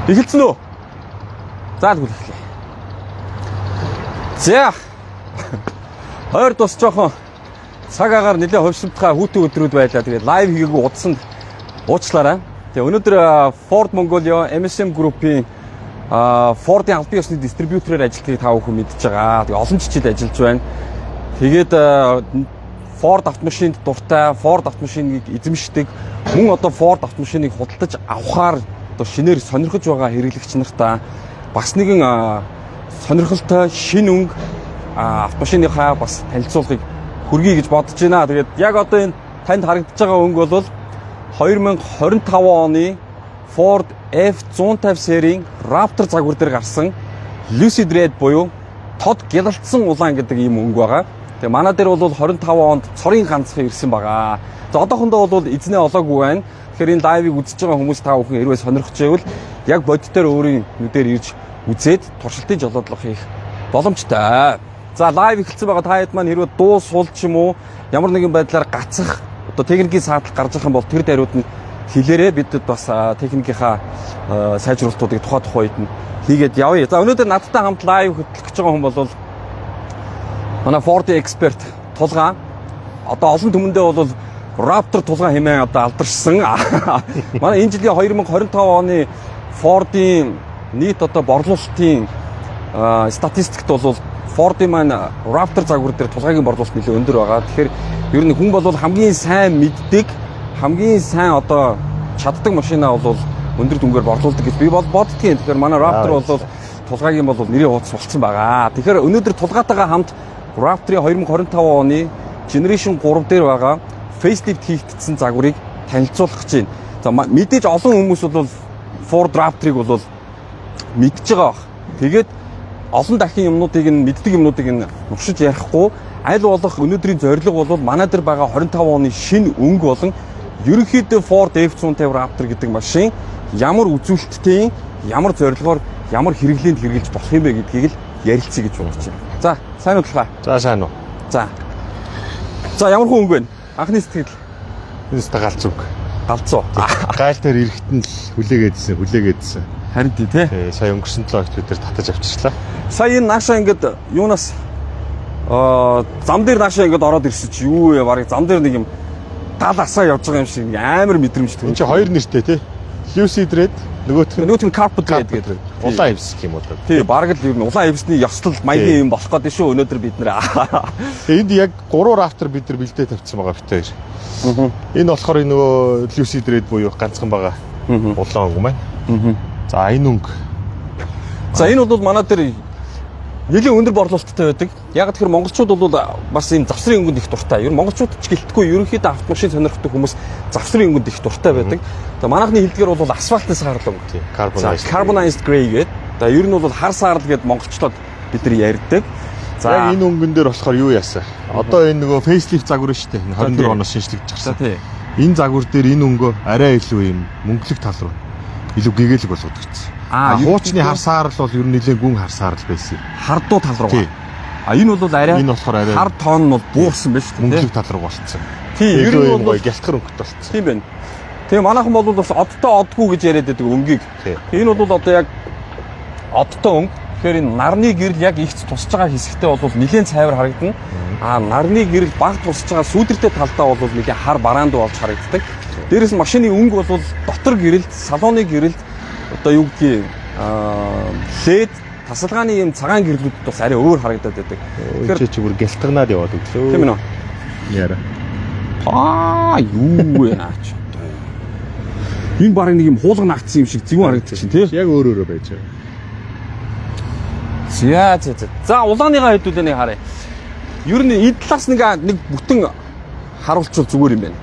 Эхэлсэн үү? За тэгвэл эхлэе. За. Хойр тус жоохон цаг агаар нэлээд хөвшөлтхай хүүтэн өдрүүд байлаа. Тэгээд лайв хийгээгүй удсанд уучлаарай. Тэгээ өнөөдөр Ford Mongolia MSM Group-ийн Ford-ийн албан ёсны дистрибьюторээр ажиллахыг та бүхэн мэдж байгаа. Тэгээ олон жижиг ажиллаж байна. Тэгээд Ford автомашинд дуртай, Ford автомашиныг эзэмшдэг, мөн одоо Ford автомашиныг худалдаж авахар одоо шинээр сонирхож байгаа хэрэглэгч нартаа бас нэгэн сонирхолтой шинэ өнгө автомашиныхаа бас танилцуулгыг хүргэе гэж бодож байна. Тэгээд яг одоо энэ танд харагдаж байгаа өнгө бол 2025 оны Ford F150 серийн Raptor загвар дээр гарсан Lucid Red буюу тод гялалтсан улаан гэдэг ийм өнгө байгаа. Тэгээ манай дээр бол 25 онд цорын ганцхан ирсэн байгаа. За одоохондоо бол эзнээ олоогүй байна. Тэгэхээр энэ лайвыг үзэж байгаа хүмүүс та бүхэн хэрвээ сонирхож байвал яг бодит дээр өөрийн нүдээр ирж үзээд туршилтын жолоодлого хийх боломжтой. За лайв эхэлсэн байгаа та хэд маань хэрвээ дуу сул ч юм уу ямар нэгэн байдлаар гацах одоо техникийн саадлах гарч ирэх юм бол тэр даруйд нь хэлээрээ бид бас техникийнхаа сайжруулалтуудыг тухай үед нь хийгээд явъя. За өнөөдөр надтай хамт лайв хөтлөх гэж байгаа хүн бол манай Ford эксперт Тулгаан. Одоо олон түмэндээ бол Raptor тулгаан хэмээн одоо алдаршсан. Манай энэ жилийн 2025 оны Ford-ийн нийт одоо борлуулалтын статистикт бол Ford-ийн маань Raptor загвар дээр тулгаагийн борлуулалт нэлээд өндөр байгаа. Тэгэхээр ер нь хүн бол хамгийн сайн мэддэг, хамгийн сайн одоо чаддаг машинаа бол өндөр дүнгээр борлуулдаг гэж би бол боддгийн. Тэгэхээр манай Raptor бол тулгаагийн бол нэрийн хуудас болцсон байгаа. Тэгэхээр өнөөдөр тулгаатайгаа хамт Raptor-ийн 2025 оны Generation 3 дээр байгаа facelift хийгдсэн загварыг танилцуулах гэж байна. За мэдээж олон хүмүүс бол Ford Raptor-ыг бол мэдж байгаа баг. Тэгээд олон дахин юмнуудыг нь мэддэг юмнуудыг нь нуршиж ярихгүй аль болох өнөөдрийн зорилго бол манай дээр байгаа 25 оны шинэ өнгө болон ерөнхийдөө Ford F150 Raptor гэдэг машин ямар үзүүлэлттэй, ямар зорилгоор, ямар хэрэглээнд хэрэгжилж болох юм бэ гэдгийг л ярилцъя гэж бодож байна. За, сайн уу талхаа? За, сайн уу. За. За, ямар хүн өнгө вэ? Анхны сэтгэл. Энэ өстө галзуу. Галзуу. Гайл дээр ирэхэд нь хүлээгээдсэн. Харин тий, сая өнгөрсөн 7 хоногт бид тэр татаж авчихлаа. Сая энэ наашаа ингээд юунаас зам дээр наашаа ингээд ороод ирсэн чи юу вэ? Барыг зам дээр нэг юм тал асаа явж байгаа юм шиг амар мэдрэмж төрөв. Энд чи хоёр нэртэй тий. Lucid Red нөгөөх нь Carpet Red гэдэг. Улаан эвс гэх юм уу? Тий, бараг л ер нь улаан эвсний ёслол маягийн юм болох гэдэг шүү өнөөдөр бид нэр. Энд яг 3 Raptor бид нар бэлдээ тавьчихсан байгаа бит хоёр. Энэ болохоор энэ нөгөө Lucid Red буюу ганцхан байгаа улаан өнгө маань. За энэ өнгө. За энэ бол манай дээр нэлийн өндөр борлуулалттай байдаг. Яг тэгэхээр монголчууд бол бас энэ завсрын өнгөнд их дуртай. Ер нь монголчууд ч гэлтгүй ерөнхийдөө автомашин сонирхдаг хүмүүс завсрын өнгөнд их дуртай байдаг. За манайхны хэлдгээр бол асфальтын саарл өнгө. Carbonized gray гэдэг. За ер нь бол хар саарл гэдэг монголчлоод бид нар ярьдаг. За яг энэ өнгөн дээр болохоор юу яасан? Одоо энэ нөгөө facelift загвар шүү дээ. 24 оноос шинжлэгдэж гарсан. Энэ загвар дээр энэ өнгөө арай илүү юм мөнгөлөг тал руу илүү гэгээлэг болгогдчихсон. Хуучны хар саарл бол ер нь нэлээд гүн хар саарл байсан. Хардуу тал руу. Энэ бол арай энэ болохоор арай хар тоон нь бол буурсан байна шүү дээ. Мөнгөлөг тал руу болцсон. Тийм ер нь бол гялтхар өнгөт болцсон. Тийм байна. Тэгээ манайхан бол бас одтой одгүй гэж яриад байдаг өнгийг. Энэ бол одоо яг одтой өнгө. Тэгэхээр энэ нарны гэрэл яг ихц тусж байгаа хэсэгтээ бол нэлээд цайвар харагдана. Нарны гэрэл баг тусж байгаа сүүдэртэй талдаа бол нэлээд хар бараанд болж харагддаг. Дээрээс нь машины өнгө бол дотор гэрэлд, салоны гэрэлд одоо юу гэдгийг LED тасалгааны юм цагаан гэрлүүд бас арай өөр харагдаад байдаг. Тэгэхээр чи бүр гялтганаад яваад өглөө. Тийм үү? Яра. Юу вэ наач. Энэ барыг нэг юм хуулган агцсан юм шиг зэвүүн харагдчих чинь тий? Яг өөр байж байгаа. За улааныгаа хэдүүлээ нэг харъя. Ер нь энэ талаас нэг бүтэн харуулчвал зүгээр юм байна.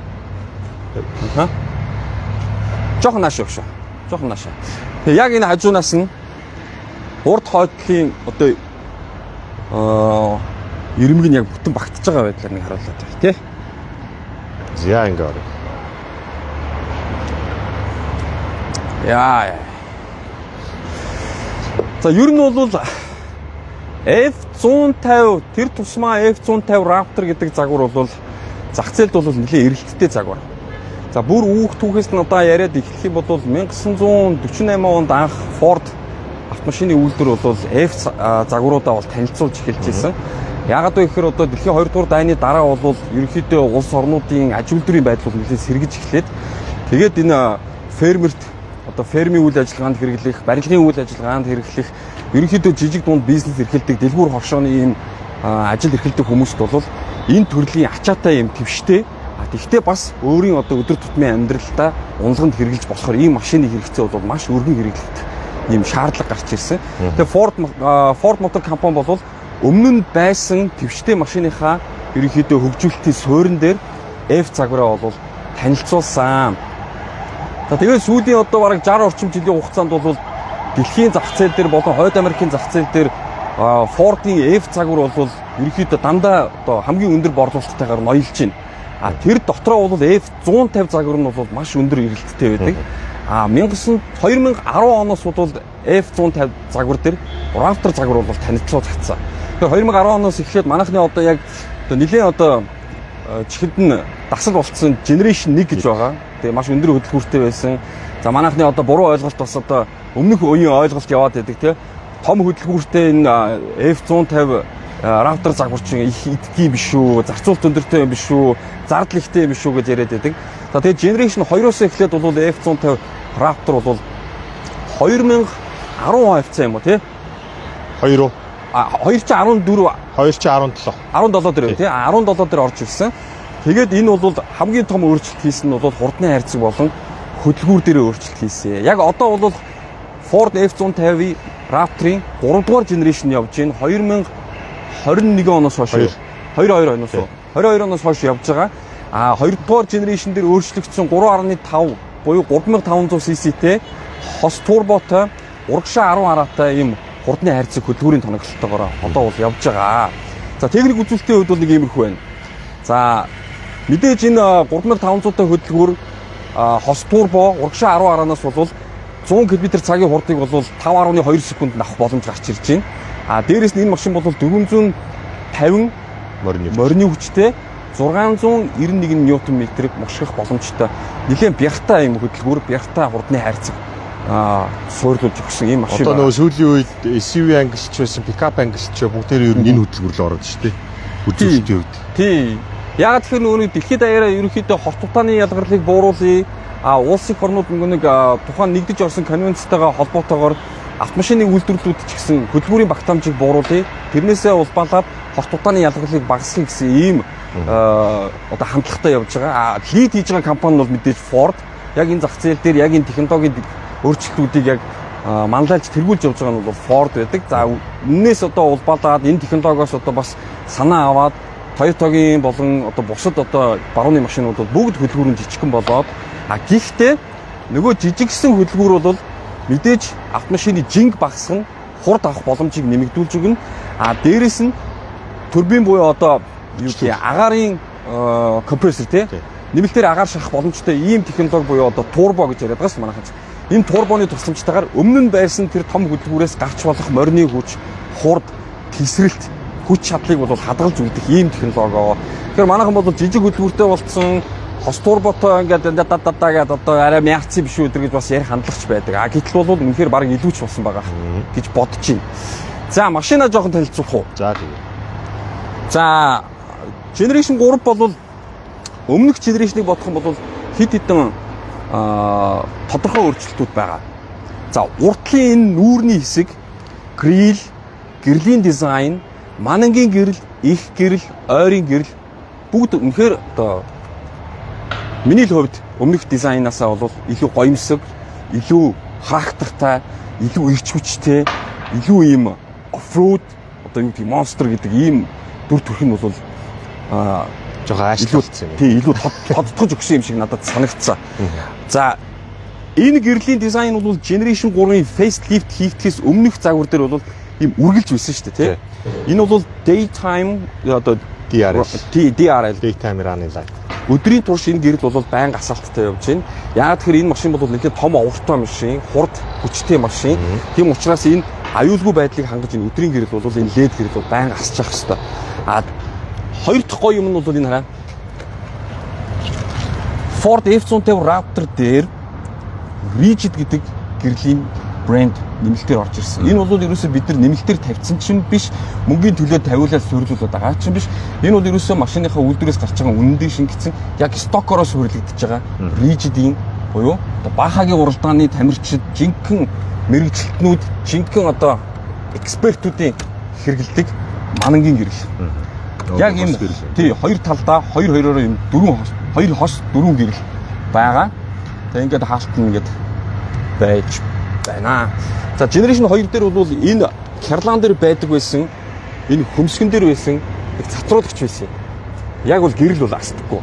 Жохон нааш өгшөө. Жохон наашаа. Тэгээ яг энэ хажуунаас нь урд хойдлын одоо ирмэг нь яг бүтэн багтаж байгаа байдлаар нэг харуулдаг тий. За ингэ орё. Яа. За ер нь бол F150 тэр тусмаа F150 Raptor гэдэг загвар бол зах зээлд бол нэлээд эрэлттэй загвар. За бүр түүхээс нь одоо яриад эхлэх юм бол 1948 онд анх Ford автомашины үйлдвэр бол F загваруудаа бол танилцуулж эхэлж ирсэн. Яагаад вэ гэхээр одоо дэлхийн 2 дугаар дайны дараа бол ерөнхийдөө улс орнуудын аж үйлдвэрийн байдал нэлээд сэргэж эхлээд тэгээд энэ фермерт одоо фермийн үйл ажиллагаанд хэрэглэх, барилгын үйл ажиллагаанд хэрэглэх ерөнхийдөө жижиг дунд бизнес эрхэлдэг дэлгүүр хоршооны ийм ажил эрхэлдэг хүмүүст бол энэ төрлийн ачаатай юм твштэй. Тэгвэл бас өөрийн одоо өдөр тутмын амьдралдаа унганд хэрэглэж болохоор ийм машины хэрэгцээ бол маш өргөн хэрэглэгдэх ийм шаардлага гарч ирсэн. Тэгээ Ford Motor компани бол өмнө нь байсан твштэй машиныхаа ерөнхийдөө хөгжүүлэлтийн суурин дээр F загвараа бол танилцуулсан. За тэгээд сүүлийн одоо бараг 60 орчим жилийн хугацаанд бол дэлхийн зах зээл дээр болон Хойд Америкийн зах зээл дээр Ford-ийн F загвар бол ерөнхийдөө дандаа одоо хамгийн өндөр борлуулалттайгаар ноёлж байна. Тэр дотроо бол F150 загвар нь бол маш өндөр эрэлттэй байдаг. 2010 оноос бол F150 загвар дээр Raptor загвар бол танилцуулж татсан. Тэгэхээр 2010 оноос эхлээд манайхны одоо яг нэлээд одоо чихэнд нь дасал болцсон Generation 1 гэж байгаа. Тэгээ маш өндөр хөдөлгүүртэй байсан. За манайхны одоо буруу ойлголт бас одоо өмнөх үеийн ойлголт яваад байдаг тийм. Том хөдөлгүүртэй энэ F150 Raptor загвар чинь их идэх юм биш үү, зарцуулт өндөртэй юм биш үү, зардал ихтэй юм биш үү гэж яриад байдаг. За тэгээ Generation 2-оос эхлээд бол F150 Raptor бол 2010 авцсан юм уу тий? 2 2014 2017 дээр тий 17 дээр орж ирсэн. Тэгээд энэ бол хамгийн том өөрчлөлт хийсэн нь бол хурдны хайрцаг болон хөдөлгүүр дээр өөрчлөлт хийсэн. Яг одоо бол Ford F150 Raptor-ийн 3 дугаар generation явж байна. 2021 оноос хойш 22 оноос хойш явж байгаа. 2 дугаар generation дээр өөрчлөгдсөн 3.5 буюу 3500 cc-тэй хос турботой урагшаа 10 араатай ийм хурдны хайрцаг хөдөлгүүрийн тоноглолтойгоор одоо бол явж байгаа. За техник үзүүлэлтийн хувьд бол нэг иймэрхүү байна. За мэдээж энэ 3500-тай хөдөлгүүр хос турбо урагшаа 10 араанаас бол 100 км/цагийн хурдыг бол 5.2 секундэд авах боломж гарч ирж байна. Дээрээс нь энэ машин бол 450 морины хүчтэй 691 Ньютон-метрийг мушгах боломжтой. Нэлээд бяртай юм хөдөлгүүр, бяртай хурдны хайрцаг суйрлуулж өгсөн ийм машин. Одоо нөгөө сүүлийн үед SUV ангилч байсан, пикап ангилч бүгдээр ер нь энэ хөдөлгүүр л ороод шүү дээ. Үзүүлэлтийн үед. Тий. Яг тэгэхээр нөгөө дэлхийд даяараа ерөнхийдөө хот тутааны ялгарлыг бууруулъя. Улс их орнууд нэг тухайн нэгдэж орсон конвенцтойгоо холбоотойгоор автомашины үйлдвэрлэлүүд ч гэсэн хөдөлгүүрийн багтаамжийг бууруулъя. Тэрнээсээ улбалаад хот тутааны ялгарлыг багасгахыг гэсэн ийм одоо хандлагатай явж байгаа. Лид хийж байгаа компани бол мэдээж Ford. Яг энэ зах зээл дээр яг энэ технологийн өөрчлөлтүүдийг яг манлайлж тэргүүлж явж байгаа нь бол Ford байдаг. За энэс одоо улбалаад энэ технологиос одоо бас санаа аваад Toyota-гийн болон одоо бусад одоо барууны машинууд бол бүгд хөдөлгүүрийн жижигхэн болоод гэхдээ нөгөө жижигсэн хөдөлгүүр бол мэдээж автомашины жинг багасгах нь хурд авах боломжийг нэмэгдүүлж өгнө. Дээрээс нь турбин буюу одоо юу гэх юм агаарын компрессор тий нэмэлтээр агаар шахах боломжтой ийм технологи буюу одоо турбо гэж яриад байгаа шүү манайхаа. Энэ турбоны тусламжтайгаар өмнө нь байсан тэр том хөдөлгүүрээс гарч болох морины хүч, хурд, тесрэлт, хүч чадлыг бол хадгалж өгөх ийм технологи. Тэгэхээр манайхан бол жижиг хөдөлгүүртэй болцсон хос турботой ингээд дададаа одоо арай мяцсан биш үү гэж бас ярих хандлагч байдаг. Гэтэл бол үнэхээр баг илүүч болсон байгаа гэж бодож байна. За машина жоохон танилцуулах уу? За тийм. За Generation 3 бол өмнөх generation-ыг бодох юм бол хэд хэдэн тодорхой өөрчлөлтүүд байгаа. За уртлын энэ нүүрний хэсэг, грил, гэрлийн дизайн, манангийн гэрэл, их гэрэл, ойрын гэрэл бүгд үнэхээр одоо миний л хувьд өмнөх дизайнаасаа бол илүү гоёмсог, илүү характертай, илүү ирч хүчтэй, илүү ийм оффроуд одоо юу гэдэг монстр гэдэг ийм дүр төрх нь бол жоохон аашилсан юм. Тий, илүү тодтогч өгсөн юм шиг надад санагдсан. За энэ гэрлийн дизайн бол Generation 3-ын facelift хийхээс өмнөх загвар дээр бол ийм үргэлж байсан шүү дээ, тий. Энэ бол daytime одоо DRL daytime running light. Өдрийн турш энэ гэрэл бол байнга асаалттай явж байна. Яг тэгэхээр энэ машин бол нэлээд том овртой машин, хурд хүчтэй машин. Тийм учраас энэ аюулгүй байдлыг хангаж энэ өдрийн гэрэл бол энэ LED гэрэл бол байнга асчих хэвээр. Хоёр дахь гоё юм нь бол энэ хараа. Ford F-150 Raptor дээр Rigid гэдэг гэрлийн брэнд нэмэлтээр орж ирсэн. Энэ бол ерөөсөө бид нар нэмэлтээр тавьсан чинь биш, мөнгөний төлөө тавиулаад суйрлуулад байгаа чинь биш. Энэ бол ерөөсөө машиныхаа үйлдвэрээс гарч байгаа үнэндээ шингэсэн, яг стокороо суйрлагдаж байгаа Rigid-ийн буюу одоо Бахагийн уралдааны тамирчид, жинхэнэ мэрэгчлэтнүүд, жинхэнэ одоо экспертүүдийн хэрэгэлдэг манангийн гэрэл. Яг энэ тий хоёр талдаа хоёр-хоёроор юм хоёр хос дөрвөн гэрэл байгаа. Тэгээ ингээд хаалтна ингээд байж байна. За Generation 2 дээр бол энэ Карлан дээр байдаг байсан, энэ хөмсгөн дээр байсан их цатруулагч байсан. Яг бол гэрэл бол асдаггүй.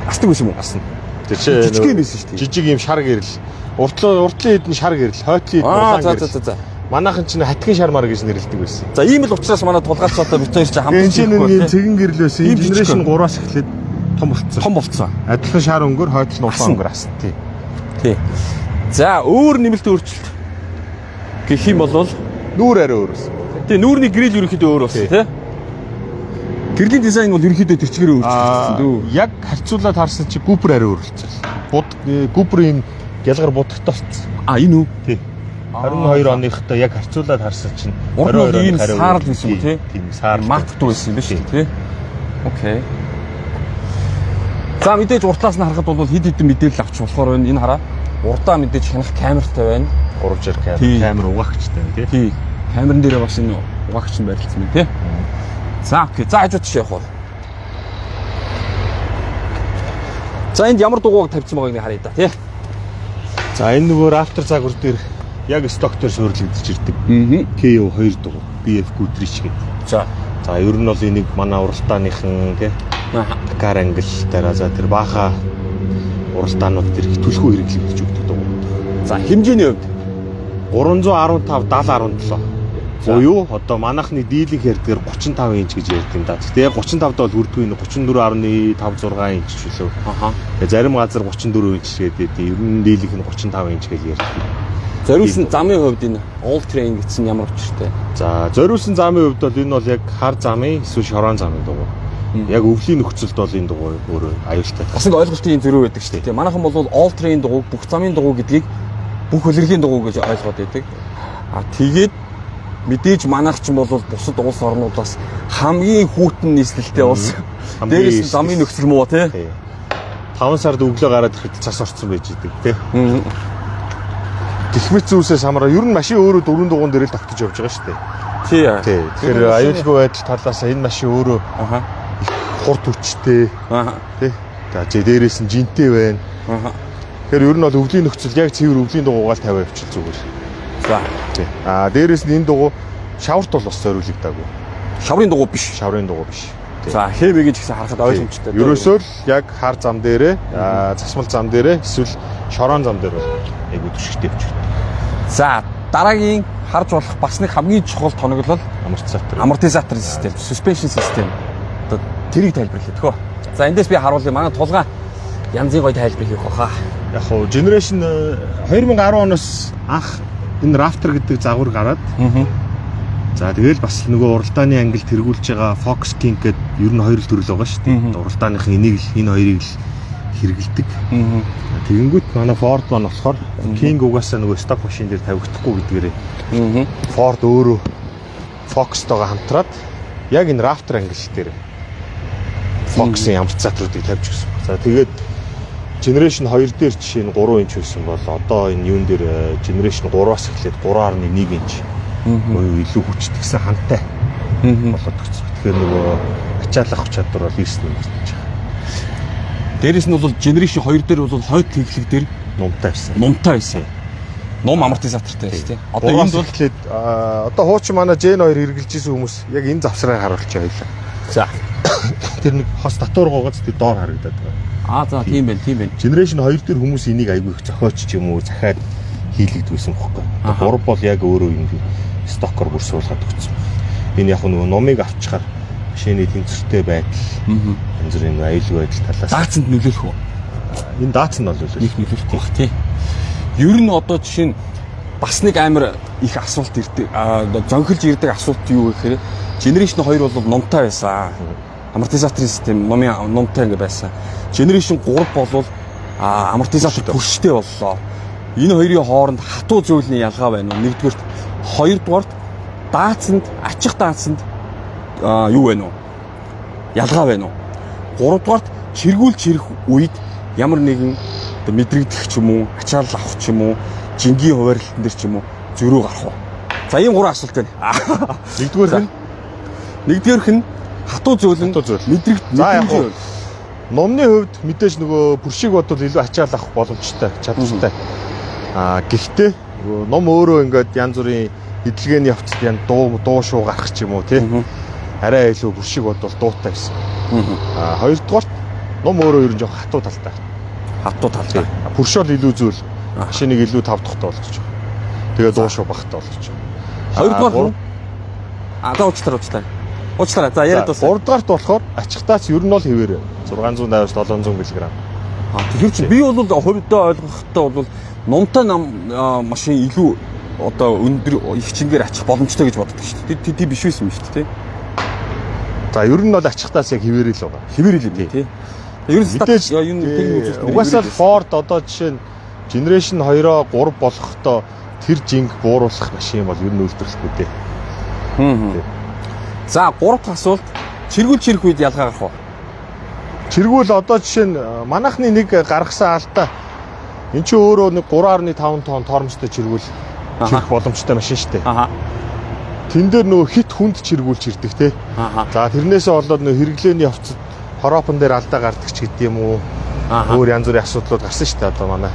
Асдаг байсан юм уу? Асна. Жижиг юм байсан шүү дээ. Жижиг юм шар гэрэл. Уртлын хэдэн шар гэрэл, хойтлын улаан гэрэл. За. Манайхан чинь хатгийн шар мар гэж нэрлэдэг байсан. За ийм л учраас манай тулгаарч одоо бид хоёр чинь хамт энэ цэгэн гэрэл байсан. Энэ Generation 3-аас эхлээд том болцсон. Адилхан шар өнгөр, хойтлын улаан өнгөр асна. Тий. За өөр нэмэлт өөрчлөлт гэх юм бол нүүр арай өөр байсан. Тий, нүүрний гэрэл ерөнхийдөө өөр болсон тий. Гэрлийн дизайн бол ерөнхийдөө тэр чигээр өөрчлөгдсөн дөө. Яг харьцуулаад харсан чи Cooper арай өөр болчихсон. Cooper-ийн гялгар будагтай болчихсон. Энэ үү? Тий. 22 оныхтой яг харьцуулаад харсан чинь 22 оны саарл байсан үү тий? Тийм саарл маттай байсан юм биш үү тий? Окей. За мэдээж уртлаас нь харахад бол хэд хэдэн мэдээлэл авч болохоор байна. Энэ хараа. Урдаа мэдээж хянах камертай байна. 360 камер угаагчтай тий. Тий. Камерын дээр бас энэ угаагч нь байрлалцсан байна тий. За окей. За хажууд чи явах уу. За энд ямар дугуйг тавьсан байгааг харъя да тий. За энэ нөгөө Raptor загвар дээр яг стоктор суйрлагдаж ирдэг. KO2 дугуй. BF Goodrich гэдэг. За ер нь бол энийг манай уралдааныхан тий Dakar англ дараа за тэр бааха уралдаанууд тэр түлхүү хэрэглэгдэж өгдөг дугуй. за хэмжээний хувьд 315 70 17. Буюу одоо манайхны дийлэнх ярьдгаар 35 инч гэж ярьдаг юм да. Гэхдээ 35-д бол хүрдгүй нь 34.56 инч ч үлээ. Зарим газар 34 инч гэдэг. Ер нь дийлэнх нь 35 инч гэж ярьдаг. Зориулсан замын хувьд энэ all terrain гэсэн ямар учиртай? За зориулсан замын хувьд бол энэ бол яг хар замын эсвэл шорон замын дугуй. Яг өвлийн нөхцөлд бол энэ дугуй өөрөө аюултай. Бас нэг ойлголтын зөрүү байдаг шүү дээ. Манайхан бол all terrain дугуй, бүх замын дугуй гэдгийг бүх хөлөрлийн дугуй гэж ойлгоод байдаг. Тэгээд мэдээж манайх ч бол бусад улс орнуудаас хамгийн хүүтэн нийслэлтэй улс. Дээрээс нь замын нөхцөл муу тий. 5 сард өглөө гараад ирэхэд цас орцсон байж идэг тий. Гихмит зүйлсээс хамаараа ер нь машин өөрөө дөрвөн дугуун дээр л тогтож явж байгаа шүү дээ. Тий. Тэгэхээр аюулгүй байдал талаас энэ машин өөрөө хурд хүчтэй. Тий. За дээрээс нь жинтэй байна. Тэгэхээр ер нь бол өвлийн нөхцөл яг цэвэр өвлийн дугуйгаал тавиа явчихл зүгээр. За. Тий. Дээрээс нь энэ дугуй шаврт бол бас зориулагдаагүй. Шаврын дугуй биш. Шаврын дугуй биш. За хэвэ гэж ихсэн харахад ойлгомжтой. Ерөөсөө л яг хар зам дээрээ, засмал зам дээрээ эсвэл шорон зам дээр бол айгуу түшигтэй явчихдаг. За дараагийн харж болох бас нэг хамгийн чухал тоноглол амортизатор систем, suspension system. Одоо тэрийг тайлбарлая тэхөө. За эндээс би харуулъя. Манай тулгаан янзын гоё тайлбар хийх баха. Яг хоо Generation 2010 оноос анх энэ Raptor гэдэг загвар гараад. За тэгэл бас нөгөө уралдааны ангил тэргүүлж байгаа Fox King гэдэг ер нь хоёр л төрөл байгаа шүү дээ. Уралдааныхын энийг л энэ хоёрыг л хэрэгэлдэг. Тэгэнгүүт манай Ford маань болохоор King угаасаа нөгөө stock машин дээр тавигдахгүй гэдгээрээ Ford өөрөө Fox-тойгоо хамтраад яг энэ Raptor ангил дээр Fox-ийн амортизаторуудыг тавьж гисэн. За тэгээд Generation 2 дээр жишээ нь 3 инч байсан бол одоо энэ юун дээр Generation 3-аас эхлээд 3.1 инч илүү хүчтэйсэн хантай болоод өгсөн. Тэгэхээр нөгөө ачаалах чадвар бол 9 нэмэрч байгаа. Дээрээс нь бол Generation 2 дээр бол хойд тэглэг дээр нумтай байсан. Ном амортизатортай байсан тийм. Одоо энд бол эхлээд одоо хуучин манай Gen 2 хэрэгжилж исэн хүмүүс яг энэ завсрыг харуулж байлаа. За. Тэр нэг хос татвар гоогоц тэр доор харагдаад байгаа. За тийм байна. Generation 2 дээр хүмүүс энийг айгүй их зохиоч ч юм уу захиад хийлэгдсэн байхгүй. 3 бол яг өөрөө юм стокор бүр суулгаад өгсөн. Энэ яг нөгөө номыг авчихаар машины тэнцвэртэй байдал янз бүрийн аюулгүй байдал талаас даацанд нөлөөлөх үү? Энэ даацанд бол нөлөөлөх байх тий. Ер нь одоо жишээ нь бас нэг амар их асуулт ирдэг. Зонхилж ирдэг асуулт юу гэхээр Generation 2 бол номтой байсан. амортизаторын систем номтой ингээ байсан. Generation 3 болвол амортизатор төрштэй боллоо. Энэ хоёрын хооронд хатуу зөвлөлийн ялгаа байна уу? Нэгдүгээрт, хоёрдугаарт даацанд, ачих даацанд юу байна уу? Ялгаа байна уу? Гуравдугаарт чиргүүл чирэх үед ямар нэгэн мэдрэгдэх ч юм уу, ачаал авах ч юм уу, жингийн хуваарлалтан дээр ч юм уу зөрүү гарах уу? За ийм 3 асуулт байна. Нэгдүгээрх нь хатуу зөвлөн мэдрэгт. За яг нь номны хувьд мэдээж нөгөө бүршиг бодвол илүү ачаал авах боломжтой, чадвартай. Гэхдээ ном өөрөө ингээд янз бүрийн эдлэгээний явцад дуу шуу гарах ч юм уу тий. Арай илүү бүршиг бодвол дуутай гэсэн. Хоёрдугаар ном өөрөө ер нь жоохон хатуу талтай. Хатуу талтай. Бүршөөл илүү зүйл. Машиныг илүү тав дахтай болгож байгаа. Тэгээ дуу шуу багтай болгож байгаа. Хоёрдугаар уучлаарай. За яриад дуусаа. Гуравдугаарт болохоор ачигтаач ер нь бол хэвээр 680-700 мг. Тэгэхээр чи би бол хувьдаа ойлгохтой бол номтой машин илүү одоо өндөр их чингээр ачих боломжтой гэж боддог шүү дээ. Тий биш байсан юм шүү дээ. За ер нь бол ачигтаас яг хэвээр л байгаа. Хэвээр л юм тий. Ер нь мэдээж угаасаа Ford одоо жишээ нь Generation 2-оо 3 болохдоо тэр жинг бууруулах машин бол ер нь үйлдвэрлэхгүй дээ. За 3 дахь асуулт чиргүүл чирэх үед ялгаа гарах уу? Чиргүүл одоо жишээ нь манайхны нэг гаргасан алдаа. Энд чинь өөрөө нэг 3.5 тонн тормостой чиргүүл чирэх боломжтой машин шүү дээ. Тэн дээр нөгөө хит хүнд чиргүүл чирдэг те. За тэрнээсээ болоод нөгөө хэрэглээний явцад хоропон дээр алдаа гардаг ч гэдэм үү. Өөр янз бүрийн асуудлууд гарсан шүү дээ одоо манай.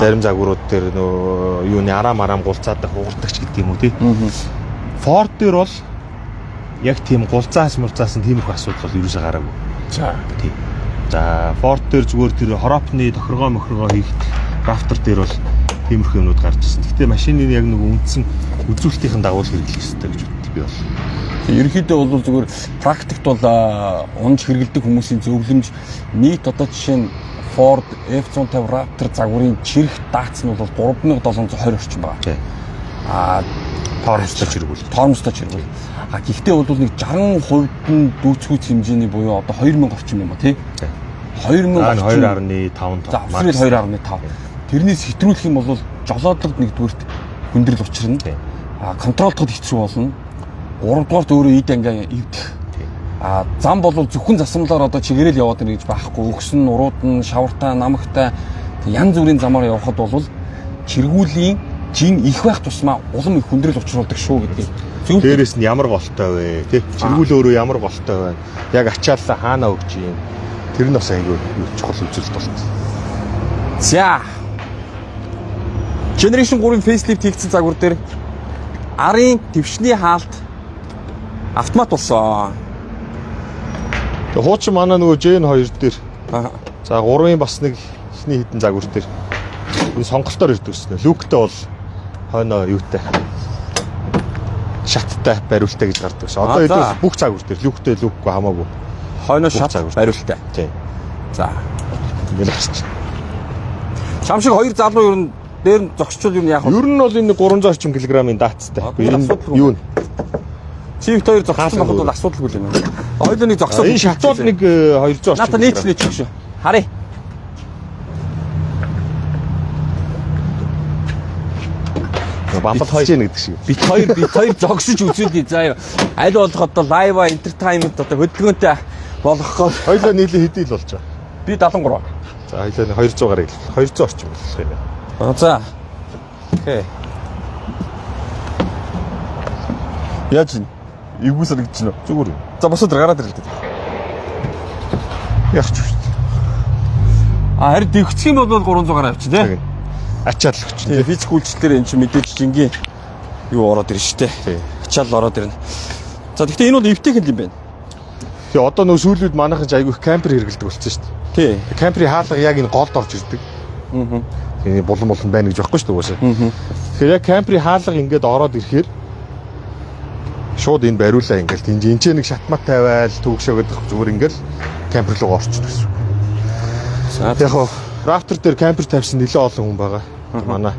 Зарим загварууд дээр нөгөө юуны араам гулцаадаг хугардаг ч гэдэм үү те. Ford дээр бол яг тийм гулцаас мурцаас нь тиймэрхүү асуудал бол ерөөсөө гараагүй. За тий. За Ford дээр зүгээр тэр хоропны тохиргоо хийх рафтер дээр бол тиймэрхүү юмнууд гарч ирсэн. Гэхдээ машины яг нэг үндсэн үзүүлэлтийн дагуу хэрэглэх ёстой гэж боддог би бол. Ерөнхийдөө бол зүгээр практикт бол унж хэрэгэлдэг хүмүүсийн зөвлөмж нийт одоо жишээ нь Ford F150 Raptor загварын чирэх даац нь бол 3720 орчим байна. Тий. Тоормостой чиргүүл. Гэхдээ бол нэг 60% нь дүүцгүйц хэмжээний буюу одоо 2000 орчим юм ба тий. 2000 орчим 2.5 тонн. За 2.5. Тэрнээс хэтрүүлэх юм бол жолоодлогод нэгдүгürt хүндрэл учрна. Контролдоход хэцүү болно. Гуравдугаарт өөрөө ид ангаа эвдэх. Зам бол зөвхөн засамлаар одоо чигээрэл яваад ирнэ гэж байхгүй. Өгсөн нурууд нь шавартай, намагтай янз бүрийн замаар явхад бол чиргүүлийн жин их байх тусмаа улам их хүндрэл учруулдаг шүү гэдэг. Дээрээс нь ямар голтой вэ? Тэ? Чиргүүл өөрөө ямар голтой байна? Яг ачааллаа хаана өгч юм? Тэр нь бас айгүй чухал үзүүлэлт болсон. За. Generation 3-ын facelift хийгдсэн загвар дээр арын твшний хаалт автомат болсон. Тэгээ хуучин манай нөгөө Gen 2 дээр за 3-ын бас нэг ихний хідэн загвар дээр энэ сонголтоор ирдэг гэсэн. Люктэй бол хойноо юутай шаттай бариултаа гэж гардаг ш. Одоо илүү бүх загвар дээр люктэй люкгүй хамаагүй. Хойноо шат бариултаа. Тийм. За. Ингээд гарч. Чам шиг хоёр залуу ер нь дээр нь зогсчул юу яах вэ? Ер нь бол энэ 300 орчим килограммын даацтай. Энэ юу вэ? Чивт хоёр зогссон байхад бол асуудалгүй л юм. Хоёулаа нэг зогсоод энэ шатууд нэг 200 орчим. Ната нийтлээ ч шүү. Харъя. Бамбал хойж яа гэдэг шиг. Бит хоёр зогсож үзүүлээ заа. Аль болох одоо лайв entertainment одоо хөдөлгөөнтэй болгохоор хоёулаа нийлээ хэдий л болж байгаа. Би 73. За хоёулаа 200 гарыг 200 орчим болох юм. За. Окей. Яаж ин? Эвгүй санагдаж байна уу? Зүгээр. За босоод гараад ирэл дээ. Яг ч шүү. Харин дэвхчих юм бол 300 гараа авчих тий. Ачаал өгч. Тэгээ физик үйлчлэлээр эн чинь мэдээж жингийн юу ороод ирнэ шүү дээ. Ачаал ороод ирнэ. За гэхдээ энэ бол эвтэйх юм байна. Тэгээ одоо нөө сүүлүүд манайхан айгүй их кампер хэрэгэлдэг болсон шүү дээ. Тий. Камперийн хаалга яг энэ голд орж ирдэг. Тэгээ булан байна гэж байхгүй шүү дээ угаасаа. Тэгэхээр яг камперийн хаалга ингээд ороод ирэхээр шууд энэ бариулаа ингээд энэ ч нэг шатмат тавиал төгшөөгд зүгээр ингээд кампер руу орчихдог гэсэн. За яг Raptor дээр кампер тавьсан нэлээд олон хүн байгаа. Манай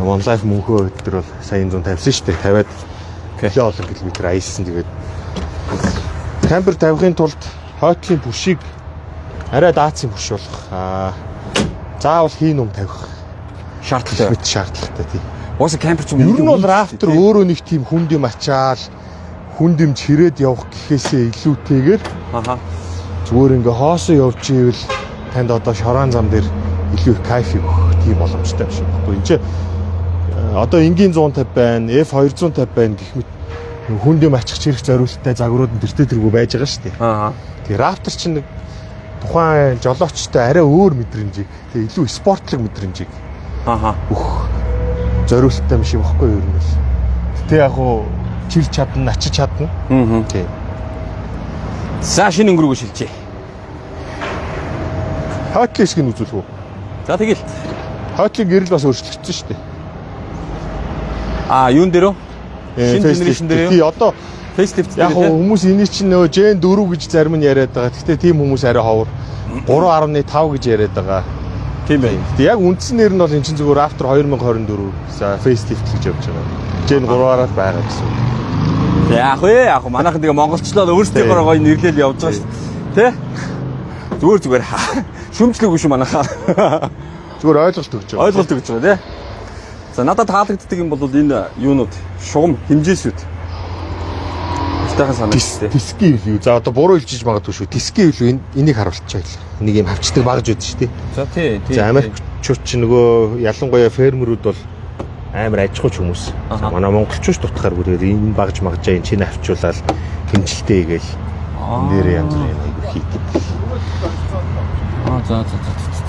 OneLife мөнхөө өдөр бол сая 150 шүү дээ. 50-аад нэлээд олон километр аялсан. Тэгээд Кампер тавихын тулд хойтлын бүшийг арай даацын бүш болгох. Заавал хийн ном тавих Шаардлагатай. Шаардлагатай тийм. Уусаа кампер ч юм. Ер нь бол рафтер өөрөө нэг тийм хүнд юм ачаал хүнд юм чирээд явах гэхээсээ илүүтэйгээр зүгээр ингээ хоосон явж ивэл танд одоо шорон зам дээр илүү их кайф өгөх тийм боломжтой биш байхгүй. Энд чинь одоо энгийн 150 байна, F250 байна гэх мэт хүнд юм ачих чирэх зориулттай загварууд нь тэртээ тэргүй байж байгаа шүү дээ. Тэгээ рафтер чинь нэг тухайн жолоочтой арай өөр мэдрэмжийг, тэгээ илүү спортлог мэдрэмжийг өгөх зориулттай юм шиг багхгүй юу ер нь. Гэтэ яг уу чирч чадна, ачиж чадна. Тийм. За шинэ өнгөрөөгөө шилжээ. Хойтлын хэсгийг үзүүлэх үү? За тэгэл. Хойтлын гэрэл бас өөрчлөгдсөн шүү дээ. Юун дээр үү? Шинэ генерашн дээр юу? Тий, одоо фейслифт дээр. Яг хүмүүс энийг чинь нөгөө Gen 4 гэж зарим нь яриад байгаа. Гэхдээ тийм хүмүүс арай ховор. 3.5 гэж яриад байгаа. Тийм бай. Гэтэ яг үндснээр нь бол эн чинь зүгээр After 2024 за facelift гэж явж байгаа. Gen 3-аар байгаа гэсэн. Яг манайхан тэгээ монголчлоод өөрсдийнхөө гоё нэрлэл явж байгаа шүү дээ. Тэ? Зүгээр шүмжлэхгүй шүү манайхаа. Зүгээр ойлголт өгч байгаа. Ойлголт өгч байгаа тий. За надад таалагддаг юм бол энэ юунууд шугам хэмжээсүүд. Өөртөөхөө санагдчих тий. Тиски юу? За одоо буруу хэлж магадгүй шүү. Тиски юу энийг харуулчих байлаа. Нэг юм хавчдаг багж үүд шүү дээ. За тий. За Америкчууд ч нөгөө ялангуяа фермерүүд бол амар аж ахуйч хүмүүс. Манай монголчууд дутахаар бүрээр энэ багж магжаа энэ чиний авчуулаад хэмжилтээ хийгээл. Энэ дээр янз бүрийн айгүй хийдэг. За.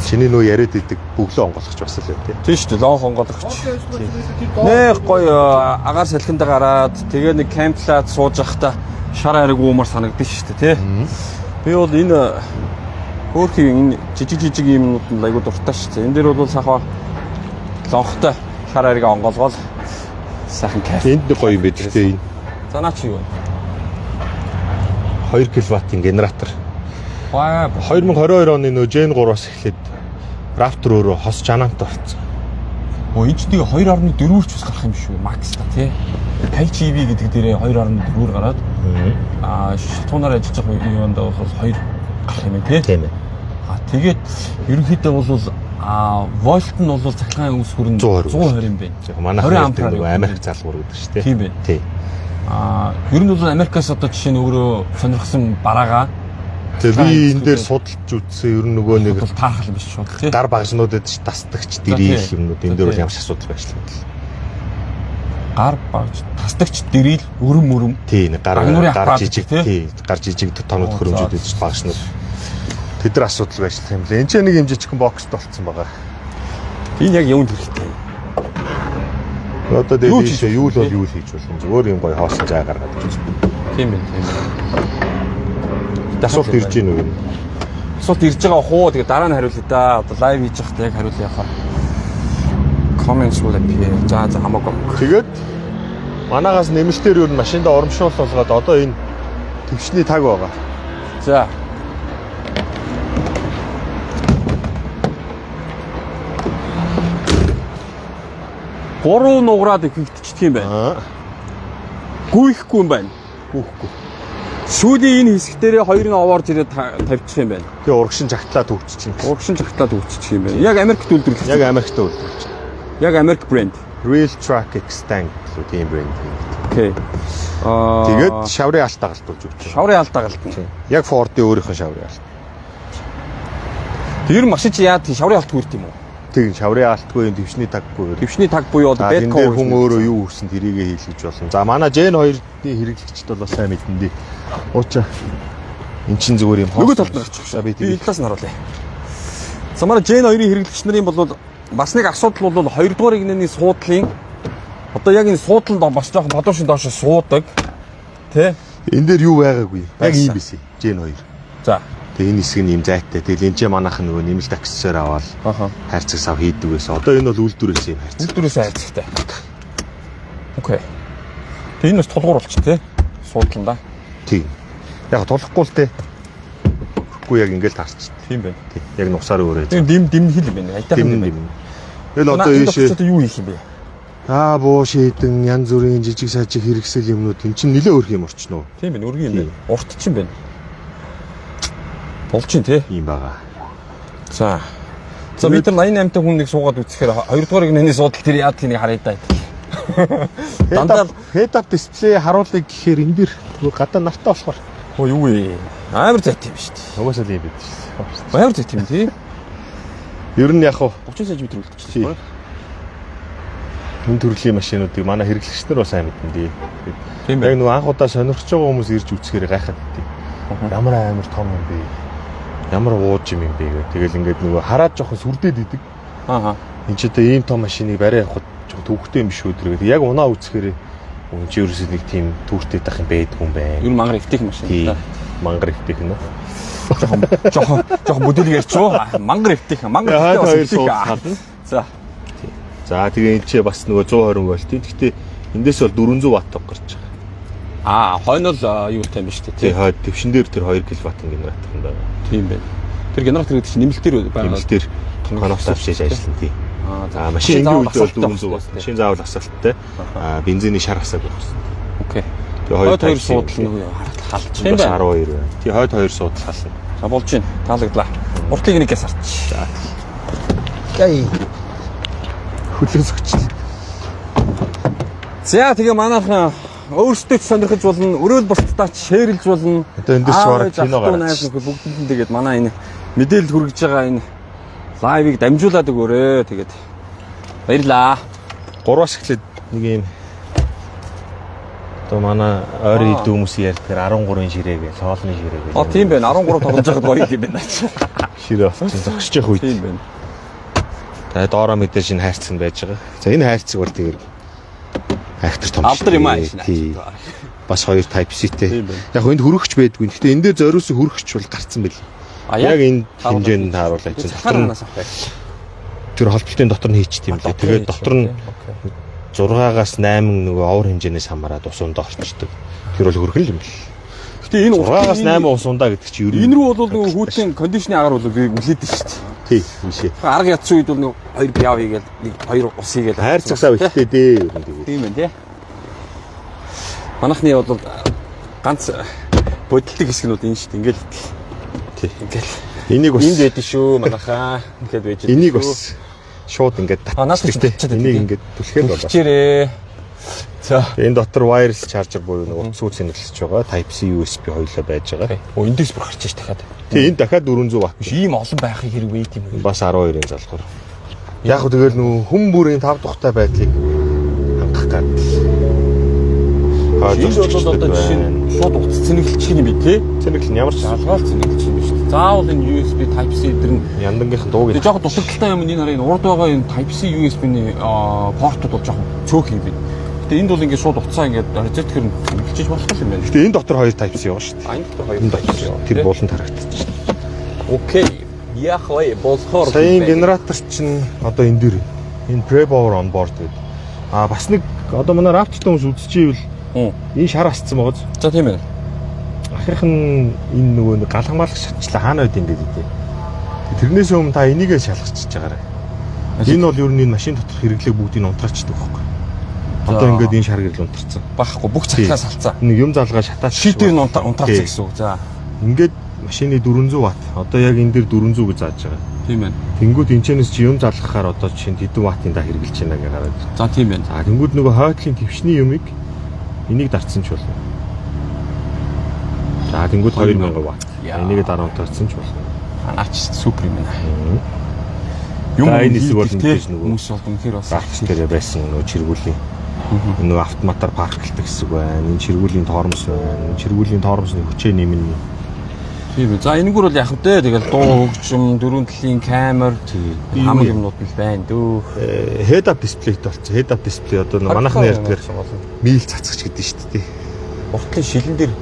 Чиний нөө яриад идэг бөглөө онгойлгоч бас л юм тий. Тийм шүү дээ. Лон хонгоолгоч. Нэх гоё агаар салхиндаа гараад тэгээ нэг камплаад сууж явахдаа шар ариг уумар санагдаж шүү дээ тий. Би бол энэ хөөрхийн энэ жижиг юмнууд нь айгүй дуртай шүү дээ. Энэ дээр бол сахаа лонхтой шар ариг онгоолгоол сайхан кайф. Энд нэг гоё юм байдаг тий. За наа чи юу? 2 кВт-ийн генератор. 2022 оны нөө Gen 3-аас эхлээд Raptor өөрөө хос жанаантай болсон. Энд ч тэгээ 2.4-ч ус гарах юм шүү. Max та тий. 50 GV гэдэг дээрээ 2.4-өр гараад шатуунаар ажиллаж байгаа юунд бол 2 гарах юм тий. Тийм ээ. Тэгээд ерөнхийдөө бол вольт нь бол цахилгаан өнгөс хүрэн 120 юм байна. Манай 20 ампер Америк залгуур гэдэг шүү дээ. Тийм байна. Тий. Ер нь бол Америкаас одоо жишээ нь өөрөө сонирхсан бараагаа. Тэгээ би энэ дээр судалж үзсэн ер нь нөгөө нэг таархал биш шүү тий. Гар багжнуудад тасдагч дэрэл юмнууд энэ дээр бол ямар ч асуудал байшлаа. Гар багж тасдагч дэрэл өрөм. Тий, гар жижиг тий. Гар жижиг тоног хөрөмжүүд гэж багжнууд. Тэд нар асуудал байшлах юм лээ. Энд ч нэг юм жижигхэн бокст болцсон байгаа. Энэ яг юунд хэрэгтэй? Одоо дээд юу л бол юу хийж болно. Зүгээр юм гоё хоосон жаа гаргаад гэж байна. Тийм байна. Асуулт ирж гин үү? Асуулт ирж байгаа хуу тэгээ дараа нь хариулъя да. Одоо лайв хийж байхдаа яг хариулъя явахаар. Comments бол апи. За хамаагүй. Тэгээд манаагаас нэмэлтээр юу машиндаа урамшуул болгоод одоо энэ төвчний таг байгаа. За. Гурав нугараад ихэгдчихдэг юм байна. Гүйхгүй юм байна. Гүйхгүй. Сүүлийн энэ хэсэг дээрээ хоёр нь овоорж ирээд тавьчих юм байна. Тэгээ урагшин жагтлаад өгчих юм. Урагшин жагтлаад өгчих юм байна. Яг Америкт үйлдвэрлэж. Яг Америкт үйлдвэрлэж. Яг Америк брэнд. Real Track Extend гэх тийм брэнд. Окей. Тэгээд шаврын алт дагалдуулж өгч. Шаврын алт дагалдана. Яг Ford-ийн өөрийнх нь шаврын алт. Тэр машин чи яа шаврын алт хүрт юм уу? Тэг шаврын алтгүй юм төвчний таггүй. Төвчний таг буюу одоо bad cover хүн өөрөө юу хүрсэн тэрийгэ хийлгэж болно. За манай Gen 2-ийн хэрэглэгчд бол сайн мэдэн дээ. Уучаа. Эн чин зүгээр юм хоол. Нөгөө талд гарчих шээ. Би талаас нь харуулъя. За манай Gen 2-ийн хэрэглэгч нарын бол бас нэг асуудал бол 2 дугаар игнэний суудлын одоо яг энэ суудланд бас жоохон подуушин доош суудаг. Тэ? Энэ дээр юу байгаагүй. Яг ийм бисэн. Gen 2. За. Тэгээ энэ хэсэг нь юм зайтай. Тэгэл энэ ч манайх нөгөө нэмэлт аксессуар аваад хайрцаг сав хийдэг байсан. Одоо энэ бол үйлдвэрээс юм хайрцаг. Үйлдвэрээс хайрцагтай. Окей. Тэгээ энэ бас тулгуур болчих тий. Суудланда. Тийм. Яг тулахгүй л тий. Үгүй яг ингээл таарч. Тийм байна. Тий. Яг нусаар өөрөө. Дэм хил юм байна. Айтайхан юм байна. Тэгэл одоо ийшээ юу хийх юм бэ? буу шийдэн янз бүрийн жижиг сажиг хэрэгсэл юмнууд эн чинь нэлээ өрх юм орчин уу? Тийм байна, өргөн юм байна. Урт ч юм байна. Болж чинь тий. Ийм байгаа. За бид нар 88 та хүн нэг суугаад үзэхээр 2 дугаар игнэний суудал тэр яад тэнийг харъя даа. Дандаа head up display харуулъя гэхээр энэ дэр гадаа нартай болохоор. Оо юу вэ? Амар зайт юм шүү дээ. Угаасаа л юм бид шүү. Амар зайт юм тий. Ер нь яг 30 см үлдчихсэн. Энэ төрлийн машинуудыг манай хэрэглэгч нар бас сайн мэднэ дээ. Тийм Яг байна. нөгөө анх удаа сонирхож байгаа хүмүүс ирж үзэхээр гайхаад дээ. Ямар амар том юм бэ? Ямар ууж юм бэ гэх. Тэгэл ингээд нөгөө хараад жоохон сүрдээд идэг. Аа. Энд ч одоо ийм том машиныг барай явахад жоохон төвхтэй юм шүү дээ. Яг унаа үзэхээр үн чи ерөөсөө нэг тийм түүртэй тах юм байдгүй юм байна. Юу мангар өвтөх машин. Мангар өвтөх нөө. Жохон бүдэл ярьчуу. Мангар өвтөх. Мангар өвтөх бас өвтөх. За. За тэгээ энэ ч бас нөгөө 120 вольт. Гэхдээ эндээс бол 400 ватт гарч байгаа. Хойнол юу юм биш үү? Тий, хойд твшин дээр тэр 2 кВт генератор юм байна. Тийм байна. Тэр генератор гэдэг чинь нэмэлтээр байгаа. Нэмэлтээр коннект авчиж ажиллана тий. За машин энгийн үед бол 400 ватт. Машин заавал асуулттай. Бензиний шар асаагүй байна. Окей. Тэгээ хойд 2 суудал нөгөө халж тийм байна. 12 байна. Тий, хойд 2 суудал хална. За болж байна. Таалагдлаа. Уртлыг нэгээс харч. За. Яй. Хүлэн зөвчлээ. За тэгээ манайхан өөрсдөө ч сонирхож болно, өрөөл бусдаа ч шеэрлж болно. Одоо энэ дэс чараа кино гаргаж. Бүгдэнд нь тэгээд манай энэ мэдээлэл хүргэж байгаа энэ лайвыг дамжуулаад өгөөрэй. Тэгээд баярлаа. 3-аас эхлээд нэг юм одоо манай ойрын идүү хүмүүс ярьдгаар 13-ын ширээ гээл, хоолны ширээ гээл. Тийм байна. 13 тоглож байгаад гоё юм байна. Ширээ болсон зогсож явах үед. Тийм байна. Тэгээд доороо мэдээж энэ хайрцаг байж байгаа. За энэ хайрцаг бол тэгээд хайртар том. Авдар юм аа шин. Бас 2 type C-тэй. Яг энд хөрөгч байдгүй. Гэхдээ энэ дээр зориулсан хөрөгч бол гарцсан байл. Яг энэ хэмжээнд тааруулж чинь дотор нь тэр холболтын дотор нь хийчих юм лээ. Тэгээд дотор нь 6-аас 8 нөгөө овер хэмжээнээс хамаараад ус ундаа орчдөг. Тэр бол хөргөн юм бэл. Гэтэ энэ 6-аас 8 ус ундаа гэдэг чинь ер нь энэ рүү бол нөгөө хүүтийн кондишны агаар бол үлээдэг шүү дээ. Тий, ийшээ. Арга ятсан үед бол нэг 2 бяв хийгээл нэг 2 ус хийгээл хайрцаг сав ихтэй дээ ер нь тэгээд. Тийм байна тий. Манайхны бол ганц бодилтыг хэсгнүүд энэ шүү дээ. Ингээл тий. Ингээл энийг бас энд байдсан шүү манайхаа. Ингээд байж байгаа. энийг бас шууд ингээд татчихдаг. Энийг ингээд түлхээд болоо. Чирээ. За. Энэ дотор wireless charger буюу нөгөө сүүц сэнэглэж байгаа. Type C USB хоёулаа байж байгаа. Эндээс бүр гарч иж дахиад. Тий, энэ дахиад 400 ватт. Биш ийм олон байхыг хэрэг вэ тийм үү? Бас 12-ын залгуур. Яг хөө тэгэл нөгөө хүм бүрийн 5 тухтай байдлыг хангах гад. Энэ бол одоо жишээ нь шууд утас цэнэглэлчих юм би тий. Цэнэглэл нь ямар ч залгаал цэнэглэлчих юм биш үү? Заавал энэ USB Type C дээр нь яндангийнх дууг. Тэгээ жоохон дутагдaltaй юм энэ хараа энэ урд байгаа энэ Type C USB-ний портууд бол жоохон цөөх юм байна. Гэтэ энд бол ингээд шууд утсаа ингээд розеткер нь цэнэглэж болох юм байна. Гэтэ энэ дотор 2 Type C байгаа шүү дээ. Энэ дотор 2 энэ дотор тэр бууланд харагдчих. Окей. Яхвэ болохоор саяын генератор чинь одоо энэ дэр энэ pre-power on board гэдэг. Бас нэг одоо манай рафттай хүмүүс үзчихвэл энэ шар асцсан байгаа. За тийм ээ. Ахирх нь энэ нөгөө нэг галгамалх шатчлаа хаана байд юм бэ гэдэг. Тэрнээс өмнө та энийгээ шалгачиж байгаарай. Энэ бол ер нь энэ машин дотор хэрэглээ бүгдийг унтраачдаг байхгүй. Одоо ингээд энэ шар гэрэл унтарсан. Багхгүй бүх цахилаас салцаа. Нэг юм залгаа шатаач. Шийдээр нь унтарсан гэсэн үг. За. Ингээд машины 400 ватт. Одоо яг энэ дээр 400 гэж зааж байгаа. Тийм байна. Тэнгүүд энэчнээс чи юм залгахаар одоо чинь хэдэн ваттын да хэрэгжилж байна гэж хараад. За тийм байна. За тэнгүүд нөгөө хойдлын твшний юмыг энийг дарцсан ч болно. За тэнгүүд 2000 ватт. Энийг дараа унтарсан ч болно. Анаач супер юм байна. Юм энэ хэсэг бол мэдээж нөгөө хүмүүс бол үнэхээр бас рафтер байсан нөгөө чиргүүлийн нөгөө автоматар парклдаг хэсэг байна. Энэ чиргүүлийн тоормос байна. Энэ чиргүүлийн тоормосны хүчээ нэмнэ. Тийм үү. За энэгээр бол яг хөтэй тэгэл дуу хөгжим, дөрвөн талын камер хамаг юмнууд нь байна дөө. Head up display болсон. Head up display одоо манайхны ярьдгаар мийл цацгач гэдэг нь шүү дээ. Уртлын шилэн дээр.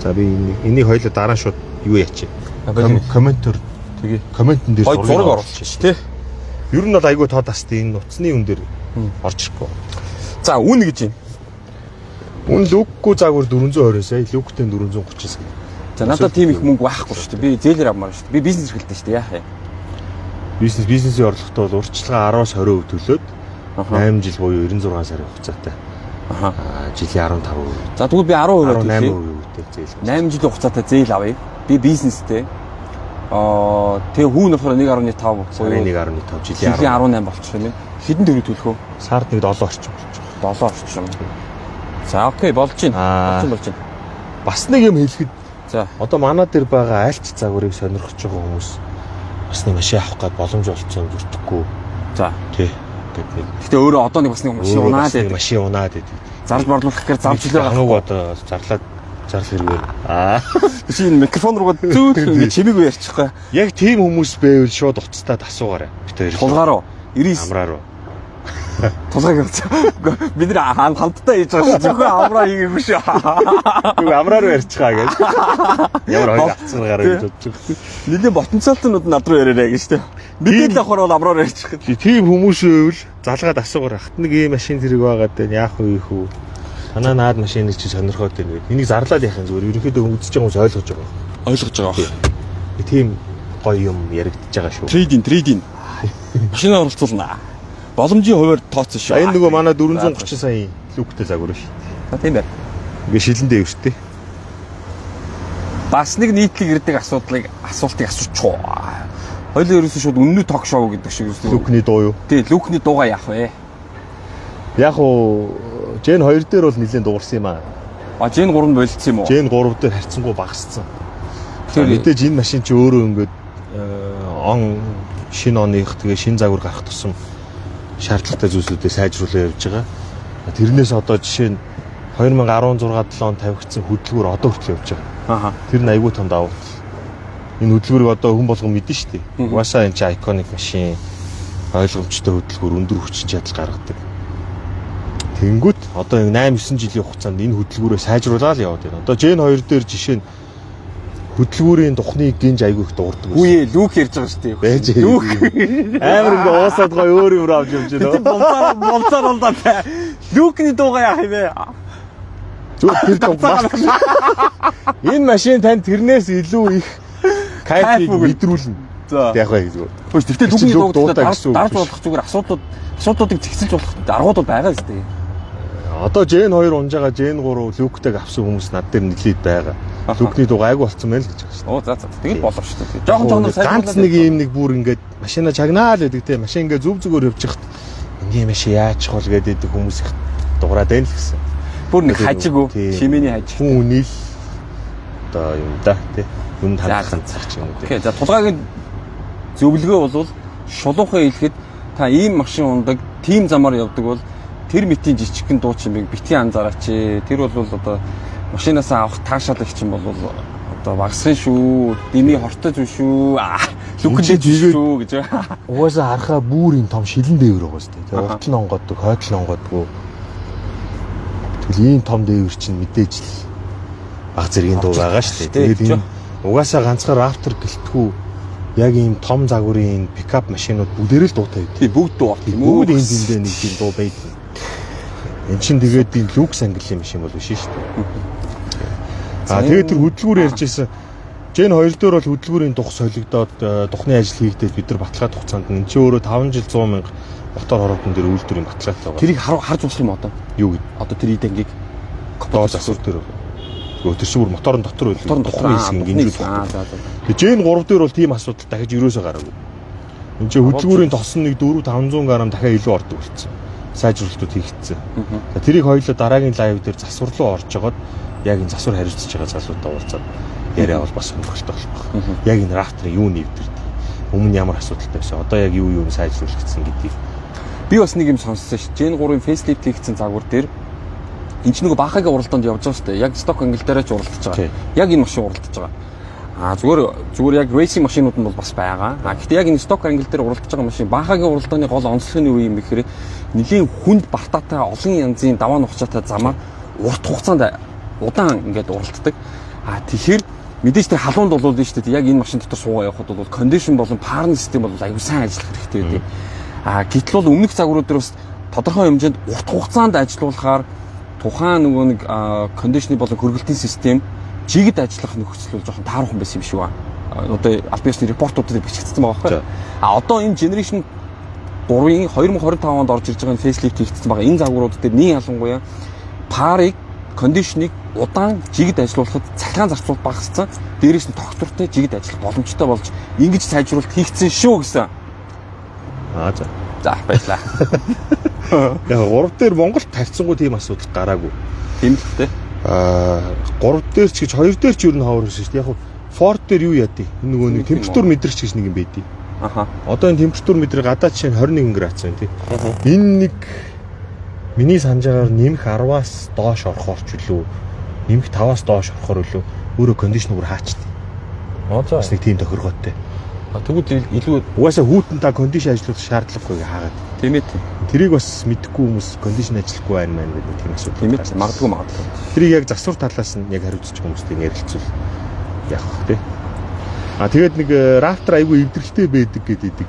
За би энийг хоёлоо дараа шууд юу яач. Комментор тэгээ комментэн дээр зураг оруулчих ш тий. Ер нь бол айгүй тоо тастай энэ утасны үн дээр орж ирэхгүй. За үн гэж юм. Үн лүкгүй заагвар 420 сая, лүктэй 430 сая. За надад тийм их мөнгө байхгүй шүү дээ. Би зээлэр авмаар шүү дээ. Би бизнес эрхэлдэг шүү дээ. Яах юм. Бизнесийн орлоготой бол урьдчилгаа 10-20% төлөөд 8 жил буюу 96 сарын хугацаатай. Жилийн 15%. За тэгвэл би 12-оор 18% үедээ зээл. 8 жилийн хугацаатай зээл авъя. Би бизнестэй. Тэгээ хүүн болохоор 1.5 буюу 1.5 жилийн 18 болчих юм. Хэдэн төгрөг төлөх вэ? Сард нэг 7 орчим болчих. 7 орчим. За окей болж байна. Болж байна. Бас нэг юм хэлэхэд за одоо манай дээр байгаа альч загварыг сонирхож байгаа хүмүүс бас нэг машин авах гээд боломж олцсон бүртгэхгүй. За тий. Гэт нэг. Гэтэ өөрөө одоо нэг бас нэг машин унаад байдаг. Машин унаад байдаг. Зарж борлуулах гэхээр замч хэлээ гахаг одоо зарлаад зарл хэрэгээр. Чи энэ микрофон руугаа зүүх ингэ чимээгүй ярьчихгүй. Яг тийм хүмүүс байвал шууд уцтаад асуугаарай. Бид хоёр. Тулгааруу 99 амраа руу. Тулгааг ярьж. Бид нэр хамтдаа хийж байгаа шүү. Зөвхөн амраа хийгээгүй шүү. Үгүй амраа руу ярьчихаа гэж. Ямар хоёр гацсан гараа гэж бодчих. Нилийн потенциалтнууд над руу яриараа гэж шүү. Мэдээд авахар бол амраар ярьчих. Тийм хүмүүс байвал залгаад асуугаар хат нэг ийм машин зэрэг байгаад байна. Яах вэ хүү? Танаа наад машиныг чи сонирхоод байна гэдэг. Энийг зарлаад яхах зүгээр ерөнхийдөө үзэж байгаа хүмүүс ойлгож байгаа. Ойлгож байгаа. Тийм гоё юм яригдчихэж байгаа шүү. Трейдинг. Машинаа оролцуулна. Боломжийн хуваар тооцсон шүү. Энэ нөгөө манай 430 сая лүктэй загвар шүү. Тийм байна. Ингээ шилэндээ өвчтэй. Бас нэг нийтлэг ирдэг асуултыг асуучих. Хоёулаа ерөөсөө шууд үнэнүү ток шоу гэдэг шиг үстэй. Лүкний дуу юу? Тий, лүкний дуугаа яах вэ? Яг уу Gen 2 дээр бол нэлээд дуурсан юм аа. Gen 3 болцсон юм уу? Gen 3 дээр харьцангуй багассан. Тэгэхээр мэдээж энэ машин чи өөрөө ингээд он шинэ оных тэгээ шинэ загвар гарах тусам шаардлагатай зүйлсүүдээ сайжруулаад явж байгаа. Тэрнээс одоо жишээ нь 2016 7 онд тавигдсан хөдөлгүүр одоо хүртэл явж байгаа. Тэр нь айгүй том давуу тал. Энэ хөдөлгүүрийг одоо хүн болгон мэднэ шүү дээ. Угаасаа энэ чи iconic машин, ойлгомжтой хөдөлгүүр, өндөр хүчин чадал гаргадаг. Тэнгүүт одоо 8-9 жилийн хугацаанд энэ хөдөлгүүрээ сайжруулаад яваад байна. Одоо Gen 2 дээр жишээ нь хөдөлгүүрийн тухныг гинж айгүй их дуурдаг. Үгүй лүк ярьж байгаа шүү дээ. Лүк. Амар ингээ уусаад гоё өөр юм авч явж байна. Болцоор бол даа. Лүкний дуугаа яах юм бэ? Зүгээр тэр дуу маш. Энэ машин танд тэрнээс илүү их кайфыг мэдрүүлнэ. За. Яг бай зүгээр. Хөөе тэгтээ лүкний дуугаа дарж болох зүгээр асуудлуудыг зэгцэлж болох аргуудууд байгаа шүү дээ. Одоо Gen 2 унж байгаа Gen 3 лүктэйг авсан хүмүүс над дээр нэлээд байгаа. Лүкний дуу гайгүй болсон байл гэж байна шүү. Оо за тэгэл болов шүү дээ. Жохон ганц нэг юм нэг бүр ингээд машина чагнаал гэдэг те машин ингээд зүг зүгээр явж хат энэ машин яачих бол гэдэг хүмүүс их дуурайд байна л гэсэн. Бүр нэг хажиг уу шимээний хажиг. Хүн үнийл одоо юм да те юм хандах ч юм уу те. Окей за тулгаагийн зөвлөгөө бол шулуухан хэлэхэд та ийм машин ундаг тийм замаар явдаг бол тэр мэтийн жижигхэн дуу чимээг битгий анзаараач. Тэр бол одоо машинаасаа авах таашаал их юм бол одоо багсхан шүү. Дими хортож шүү. Лүкэндээ шүү гэж. Угаасаа харахаа бүр юм том шилэн дээвэр байгаа шүү дээ. Урт нь онгоддог, хойд нь онгодгүй. Тэгэл ийм том дээвэр чинь мэдээж л баг зэргийн дуу байгаа шүү дээ. Тэгээд энэ угаасаа ганцхан Raptor гэлтгүү яг ийм том загварын пикап машинууд бүгдээрээ л дуутай байдаг. Тий бүгд дуу. Бүгд энэ зэндээ нэг тийм дуу байдаг. Энд чинь тэгээд энэ люкс англи машин бол биш шүү дээ. Тэгээд тэр хөдөлгүүр ярьж байсан. Gen 2 дээр бол хөдөлгүүрийн дух солигдоод духны ажил хийгдээд бид нар баталгаа хугацаанд энэ чи өөрөө 5 жил 100 мянга мотор хороодон дээр үйлдвэрийн баталгаатай байгаа. Тэрийг харж болох юм одоо. Юу гэд? Одоо тэр идангийг капот засвар дээр. Тэр чинь бүр моторын дотор байл. Моторын дотор хэсэг гинжүүл. Тэгээд Gen 3 дээр бол тийм асуудал дахиж юусоо гараагүй. Энд чи хөдөлгүүрийн тос нь нэг 4-500 г дахиад илүү ордог болчихсон. Сайжруулалтууд хийгдсэн. Тэрийг хоёулаа дараагийн лайв дээр засвар руу орж жагаад яг энэ засвар хариуцж байгаа залуудаа уулзаад яриа бол бас сонирхолтой болох. Яг энэ Raptor-ын юу нэвдэрдэг. Өмнө ямар асуудалтай байсан. Одоо яг юу сайжруулагдсан гэдгийг. Би бас нэг юм сонссон ш. Gen 3-ын facelift хийгдсэн загвар дээр энэ ч нэг бахагийн уралдаанд явж байгаа шүү дээ. Яг stock англи дээрээ ч уралдаж байгаа. Яг энэ машин уралдаж байгаа. Зүгээр яг racing машинууд нь бол бас байгаа. Гэхдээ яг энэ stock англи дээр уралдаж байгаа машин бахагийн уралдааны гол онцлог нь юу юм гэхээр нэлийн хүнд бартаатай олон янзын даваа нухчаатай замаар урт хугацаанд удаан ингээд уралддаг. Тэгэхээр мэдээж тэр халуунд болоод нь шүү дээ. Яг энэ машин дотор суугаа явахад бол кондишн болон парны систем бол аюу сайн ажиллах хэрэгтэй байдаг. Гэтэл бол өмнөх загварууд дээр бас тодорхой хэмжээнд урт хугацаанд ажиллуулахаар тухайн нөгөө нэг кондишны болон хөргөлтийн систем жигд ажиллах нөхцөл бол жоохон таархан байсан юм шиг байна. Одоо аль биесний репортуудад бичигдсэн байгаа байхгүй. Одоо энэ generation 3-ын 2025 онд орж ирж байгаа фейслифт хийгдсэн байгаа. Энэ загварууд дээр нэг ялангуяа парыг, кондишнийг удаан жигд ажиллуулахад цалхаан зарцуулалт багассан. Дээрээс нь тогтвортой жигд ажиллах боломжтой болж ингэж сайжруулалт хийгдсэн шүү гэсэн. За. За баярлаа. Яг 3 дээр Монголд тарьцсангүй тийм асуудал гараагүй. Тийм л дээ. 3 дээр ч гэж 2 дээр ч юу н хаварсан шүү дээ. Яг Ford дээр юу яадیں۔ Энэ нөгөө нэг температур мэдрэгч гэж нэг юм байдیں۔ Аха. Одоо энэ температур мэдрэг гадаад жишээ нь 21 градус байна тий. Энэ нэг миний санаж байгаагаар нэмэх 10-аас доош орохоор ч үлээ. Нэмэх 5-аас доош орохоор үлээ. Өөрөө кондишн бүр хаачдаг. За. Бас нэг тийм тохиргоотой. Тэгвэл илүү Угаасаа хүүтэн та кондишн ажиллах шаардлагагүй хаагаад. тийм ээ. Тэрийг бас мэдхгүй хүмүүс кондишн ажиллахгүй байна мэн гэдэг тийм асуудал. Тийм ээ. Магадгүй. Тэрийг яг засвар талаас нь яг хариуцчих хүмүүстэй ярилцвал яах вэ тий. Тэгээд нэг Raptor айгүй эвдэрэлтэй байдаг гэдэг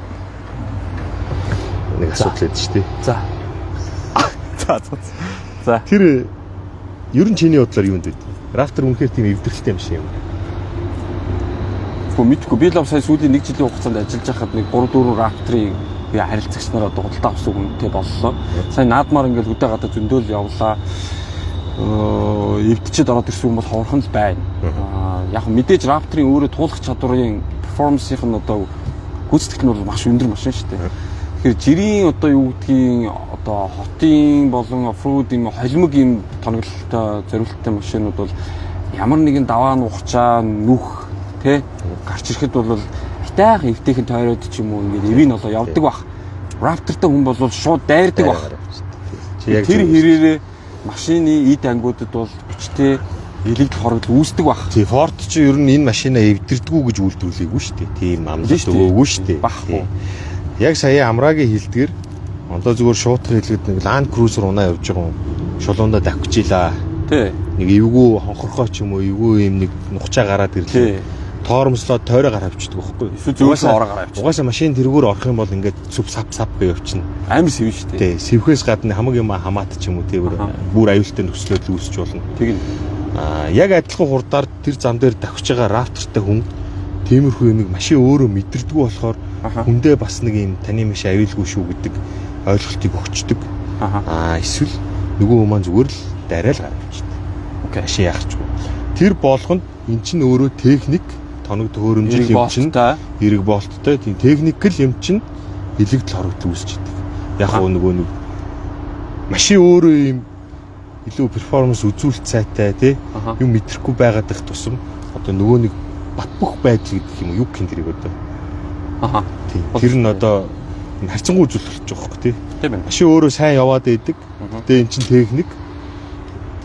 нэг асуудал байдаг шүү дээ. За. За. Тэр ер нь чиний бодлоор юунд вэ? Raptor үнэхээр тийм эвдэрэлтэй юм шиг юм. Мэдгүй би л сая сүүлийн 1 жилийн хугацаанд ажиллаж байхад нэг 3-4 Raptor-ыг би харилцагч нараа дуудалтаа авсан үнэтэй боллоо. Сая наадмаар ингээл хөдөө гадаа зөндөөл явлаа. Эвдчихэд ороод ирсэн хүмүүс ховорхон л байна. Яг мэдээж Raptor-ын өөрөө туулах чадварын перформансынх нь одоо гүйцэтгэл нь бол маш өндөр машин шүү дээ. Тэгэхээр жирийн одоо юу гэдгийг одоо хотын болон оффроуд юм холимог юм тоноглолтой зориулттай машинууд бол ямар нэгэн даваа нухчаа нүх тэ гарч ирэхэд бол хитаах эвтэйхэн тойроод ч юм уу ингээд эвийн болоо явдаг бах. Raptor-тай хүн бол шууд дайрдаг бах. Тэр хэрээрээ машины эд ангуудад бол хүчтэй элэгдэл хорогдол үүсдэг бах. Тий Ford ч ер нь энэ машинаа эвдэрдэггүй гэж үйлдвэрлэегүй шүү дээ. Тийм амлалт өгөөгүй шүү дээ. Бахгүй. Яг сая Амрагийн хилдгэр одоо зүгээр шуутар хэлгээд нэг Land Cruiser унаа явж байгаа юм. Шулуундаа давхижила. Тий. Нэг эвгүй хонхорхоо ч юм уу эвгүй юм нэг нухчаа гараад ирлээ. Тоормслоод тойроо гараа авчдаг байхгүй юу? Эсвэл зөөлөн ороо гараа авчдаг. Угаасаа машин тэргүүр орох юм бол ингээд сүв сав гэж явчихна. Амар сэв шүү дээ. Тий, сэвхээс гадна хамаг юм хамаат ч юм уу тий бүр аюултай нөхцлөл үүсч болно. Тэг нь. Яг адилхан хурдаар тэр зам дээр давхиж байгаа Raptor-тай хүн тиймэрхүү юмыг машин өөрөө мэдэрдэггүй болохоор хүндээ бас нэг юм таны маш аюулгүй шүү гэдэг ойлголтыг өгчдөг. Эсвэл нөгөө хүмүүс маань зүгээр л дарайл гараа авчдаг. Окей, машин яахчгүй. Тэр болгонд эн чинь өөрөө техник тоног төхөөрөмжил юм чинь эрэг болттой тийм техникл юм чинь элэгдэл хорогдол үүсч идэг. Яг нөгөө нэг машин өөрөө юм илүү перформанс үзүүлэлт сайтай тий юм мэдрэхгүй байгаад их тусам одоо нөгөө нэг бат бөх байдал гэдэг юм юу гэх юм тэрийг одоо тий тэр нь одоо харьцангуй үзүүлэлт болж байгаа хөөе тий тийм ээ машин өөрөө сайн яваад байдаг. Тэгээ эн чинь техник.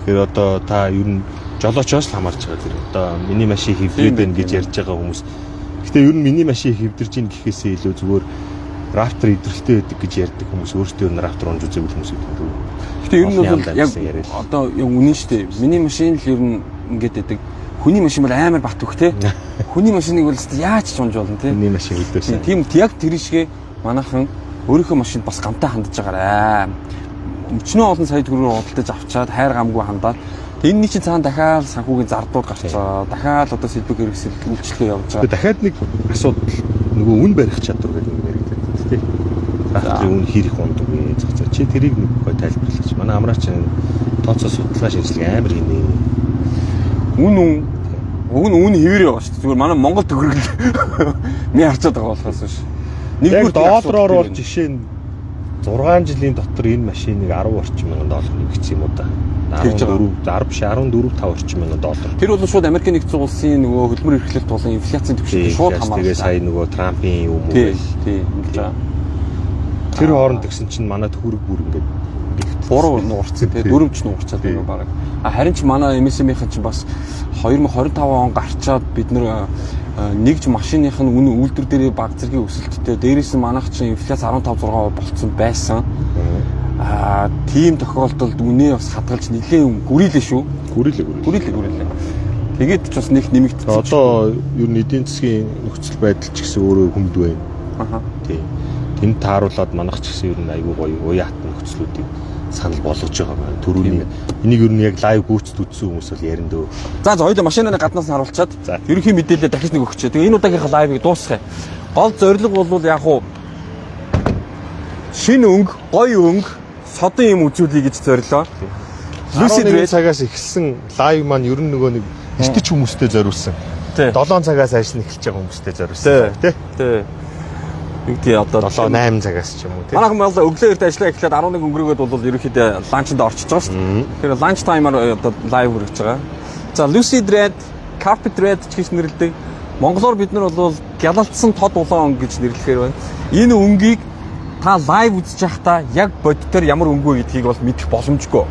Тэгэхээр одоо та ер нь жолоочоос л хамаарч байгаа тэр одоо миний машин хэвдээд байна гэж ярьж байгаа хүмүүс. Гэтэ ер нь миний машин хэвдэрж ийн гэхээсээ илүү зүгээр Raptor идэвхтэй байдаг гэж ярьдаг хүмүүс өөрсдөө нь Raptor онж үзээгүй хүмүүс гэдэг. Гэтэ ер нь бол яг одоо яг үнэн шүү дээ. Миний машин л ер нь ингээд байдаг. Хүний машин бол амар бат өгөх те. Хүний машиныг бол яаж ч унж болно те. Хүний машин үлдээсэн. Тийм яг тэр шигэ манайхан өөрийнхөө машинд бас гамтай хандж байгаарэ. Өчнөө олон сая төгрөгөөр худалдаж авчаад хайр гамгүй хандаад энэний чинь цаана дахиад санхүүгийн зардууд гарчаа. Дахиад одоо сэлбэг хэрэгсэл үйлчлэгээ явж байгаа. Дахиад нэг асуудал нөгөө үн барих чадвар гэдэг юм яригддаг тий. Raptor үн хийх ундаг вэ? Цацаа чи тэрийг нэг гой тайлбарлаач. Манай амраач тооцоо судалгаа шинжилгээ амар хийнэ. Үн хэвээр яваа шүү дээ. Зүгээр манай Монгол төгрөглөл ми харцаад байгаа болохоос биш. Нэгдүгээр доллараар бол жишээ нь 6 жилийн дотор энэ машиныг 10 орчим мянган доллар нэгцсэн юм уу да. 14-5 орчим мянган доллар. Тэр бол шууд Америкийн нэгдсэн улсын нөгөө хөдөлмөр эрхлэлт болон инфляцийн түвшинд шууд хамаарсан. Тэгээ сая нөгөө Трампын юм уу байл. Тийм. Тэр хооронд гэсэн чинь манай төгрөг бүр ингээд буруу нуурцсан тий 4 ч нуурчаад байна баг. Харин ч манай MSM-ийн чинь бас 2025 он гарчаад бид нэгж машиных нь үнэ үйлдвэр дээр баг зэргийн өсөлттэй дээрээс нь манайх чинь инфляц 15-6% болцсон байсан. Тийм тохиолдолд үнэ бас хадгалж нэлээд гүрэлээ шүү. Гүрэлээ. Тэгээд ч бас нэг нэмэгдсэн. Одоо ер нь эдийн засгийн нөхцөл байдал ч гэсэн өөрөө хүнд байна. Тийм. Тэнд тааруулаад манайх ч гэсэн ер нь айгүй гоё уяатан нөхцлүүдийг санал болгож байгаа байна. Төрөний энийг ер нь яг лайв гүйцэд үзсэн хүмүүс бол ярина дөө. За хоёул машинаа гаднаас нь харуулчаад ерөнхий мэдээлэл дахиж нэг өгчээ. Тэгээ энэ удаагийнхаа лайвыг дуусгая. Гол зорилго бол яг уу шинэ өнгө, гоё өнгө, содон юм үзүүлэе гэж зорилоо. Lucid 11 Red цагаас эхэлсэн лайв маань ер нь нөгөө нэг эртэж хүмүүстэй зориулсан. Тий. 7 цагаас ажил эхэлж байгаа хүмүүстэй зориулсан. Тий. Тий. Нэг тий одоо 7 8 цагаас ч юм уу тий. Манайхан бол өглөө эрт ажиллаа эхлээд 11 өнгөрөөд бол ерөнхийдөө ланчнд орчиж байгаа шүү дээ. Тэгэхээр ланч таймаар одоо лайв хүрэж байгаа. За Lucid Red, Carpet Red ч гэж нэрлэдэг. Монголоор бид нар бол гялалтсан тод улаан өнгө гэж нэрлэхээр байна. Энэ өнгийг та лайв үзэж байхдаа яг бодитоор ямар өнгө вэ гэдгийг бол мэдэх боломжгүй.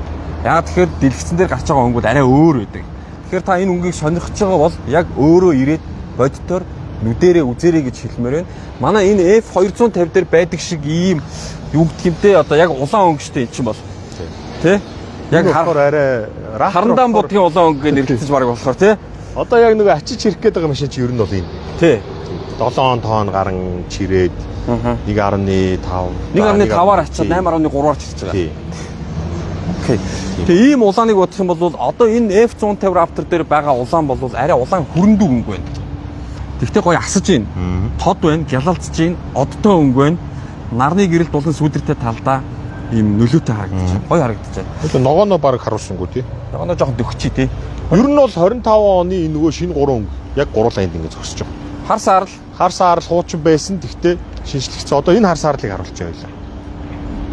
Яг тэгэхээр дэлгэцэн дээр гарч байгаа өнгө бол арай өөр байдаг. Тэгэхээр та энэ өнгийг сонирхож байгаа бол яг өөрөө ирээд бодитоор нүдэрээ үзээрэй гэж хэлмээр байна. Манай энэ F250 дээр байдаг шиг ийм юу гэдгиймтэй одоо яг улаан өнгө штэ эн чинь бол. Тэ? Яг арай харандаан будгийн улаан өнгө гэж нэрлэж баг болохоор тий. Одоо яг нөгөө ачиж хэрэг гээд байгаа машин чи ер нь бол энэ. Тий. 7 тонн гарan чирээд 1.5 1.5-аар ачаад 8.3-аар чирч байгаа. Тий. Окей. Тэгээ ийм улааныг бодох юм бол одоо энэ F150 Raptor дээр байгаа улаан бол арай улаан хөрөндөө өнгө байна. Тэгтээ гоё асаж байна. Тод байна, гялалцж байна, одтой өнгө байна. Нарны гэрэл дулан сүдэртэй талдаа ийм нөлөөтэй харагдаж байна. Гоё харагдаж байна. Тэгээ ногооноо баг харуулсангүй тий. Ногооноо жоохон дөхчий тий. Ер нь бол 25 оны энэ нөгөө шинэ 3 өнгө яг гурууланд ингэ зогсож байгаа. Хар саарл хуучин байсан. Тэгтээ шинжлэгдсэн. Одоо энэ хар саарлыг харуулж байгаа юм.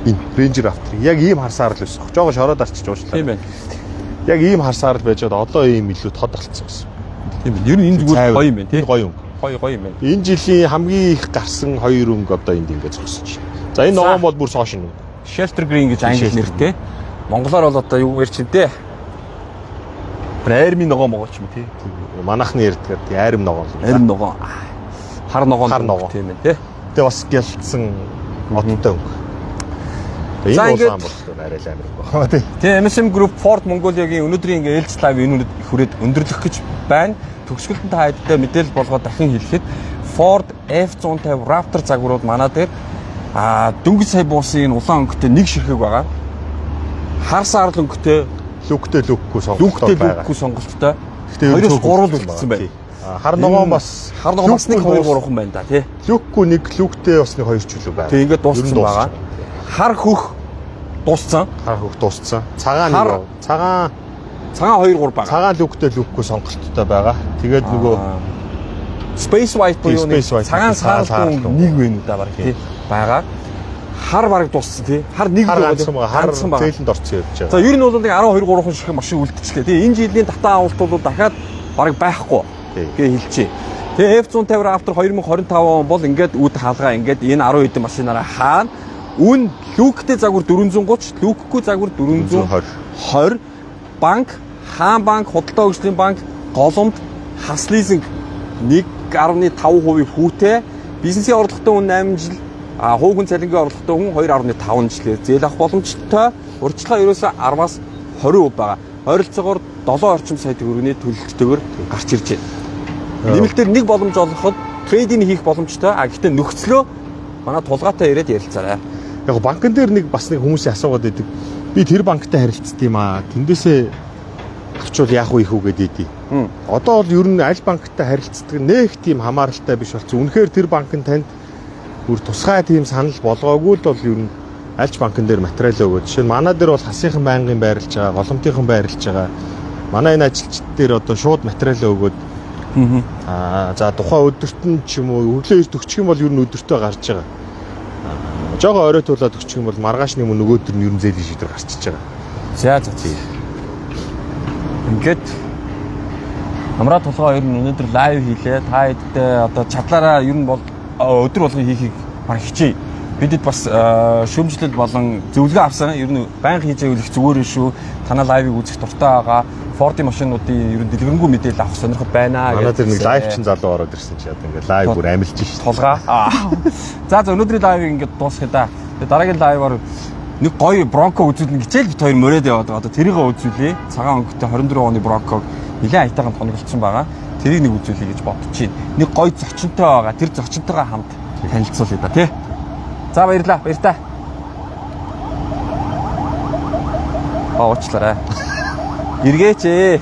Энэ Ranger Raptor яг ийм хар саарл байсан. Жогоо шороод арчиж уучлаа. Тийм байна. Яг ийм хар саарл байж байгаа. Одоо ийм илүү тод болцсон гэсэн. Тийм байна. Ер нь энэ зүгээр гоё юм байна тий. Гоё өнгө. Гоё юм байна. Энэ жилийн хамгийн их гарсан 2 өнгө одоо энд ингэ зогсож байна. За энэ ногоон бол бүр соошин өнгө. Shelter Green гэж англи нэртэй. Монголоор бол одоо юу ярьж дээ? Айрмын ногоон могооч юм тий. Манайхны ярьдгаар тий айрм ногоон. Айрм ногоон. Хар ногоон тийм ээ тий. Тэгээ бас гялцсан одтой өнгө. Энэ улаан бол арай л амир байна тий. Тэгээ MSM Group Ford Mongolia-гийн өнөөдрийн ингээ ээлж лайв энэ хүрээд өндөрлөх гэж байна. Төгсгөлд та хайдтай мэдээлэл болгоод дахин хэлэхэд Ford F150 Raptor загварууд манай дээр дөнгөж сая буусын энэ улаан өнгөтэй нэг ширхэг байгаа. Хар саарл өнгөтэй лүкгүй сонголттой байгаа. Лүкгүй сонголттой. Хоёроос 3 л үлдсэн байна. Хар ногоон бас нэг 2 3хан байна да тий. Лүкгүй нэг лүктэй бас нэг 2 ч үлээ байна. Тэг ингээд дууссан байгаа. Хар хөх дууссан. Цагаан 2 3 байгаа. Цагаан лүкгүй сонголттой байгаа. Тэгээд нөгөө Space White буюу цагаан саарл нэг байна да баг тий байгаа. Хар бараг дууссан тий. Хар нэг ганцхан зээлэнд орцсон явж байгаа. За ер нь бол нэг 12 3хан ширхэг машин үлдчихлээ. Тэгээ энэ жилийн татаа авалт бол дахиад бараг байхгүй гэж хэлчихье. Тэгээ F150 Raptor 2025 он бол ингээд үд хаалгаа ингээд энэ 10 хэдэн машинаараа хаана үн люктэй загвар 430, люкгүй загвар 420, банк, хаан банк, худалдаа хөгжлийн банк, голомт, хас лизинг 1.5% хүүтэй, бизнесийн орлоготой хүн 8 жил, хуучин цалингийн орлоготой хүн 2.5 жилээр зээл авах боломжтой. Урьдчилгаа ерөөсөө 10-аас 20% байгаа. Ойролцоогоор 7 орчим сая төгрөгийн төлөлттэйгээр гарч ирж байна. Нэмэлтээр нэг боломж олгоход трейдинг хийх боломжтой. Гэхдээ нөхцлөө манай тулгаатай ирээд ярилцаарай. Яг банкн дээр бас нэг хүмүүсийн асуугаад байдаг. Би тэр банктай харилцдаг юм аа. Тэндээсээ авчвал яах вэ хүү гэдэг. Одоо бол ер нь аль банктай харилцдаг нэг тийм хамааралтай биш болсон. Үнэхээр тэр банк нь танд бүр тусгай тийм санал болгоогүй л бол ер нь альч банкн дээр материал өгөөд. Жишээ нь манай дээр бол хасынхан байнгын байрлаж байгаа, голомтынхан байрлаж байгаа. Манай энэ ажилчид дээр одоо шууд материал өгөөд за тухайн өдөрт нь ч юм уу өглөө эрт өгчих юм бол ер нь өдөртөө гарч байгаа. Жогоо оройтуулаад өгчих юм бол маргааш нэг нөгөөдөр нь ер нь зээлийн шийдвэр гарчиж байгаа. За. Ингээд Амраа тулгаа ер нь өнөөдөр лайв хийлээ. Та хэдтэй одоо чадлаараа ер нь бол өдөр болгон хийхийг баг хичээе. Бидэд бас шүүмжлэл болон зөвлөгөө авсан. Ер нь байнга хийж байвал их зүгээр шүү. Танай лайвыг үзэх дуртай байгаа. Фордын машинуудын ер нь дэлгэрэнгүй мэдээлэл авах сонирхол байна. Манай тэр нэг лайв чин залуу ороод ирсэн чи одоо ингээд лайв бүр амилж шít. Тулгаа. За өнөөдрийн лайвыг ингээд дуусгая да. Тэгээ дараагийн лайваар нэг гоё Бронко үзүүлнэ гэжэл бит хоёр мөрөөд яваад байгаа. Одоо тэрийг үзүүлээ. Цагаан өнгөтэй 24 оны Бронког нэлээд аятайхан тоногдсон байгаа. Тэрийг нэг үзүүлэе гэж бодож байна. Нэг гоё зочинтой байгаа. Тэр зочинтойгоо хамт танилцуулъя да тий. За баярлаа. Баяртай. Уучлаарай. Эргээч ээ.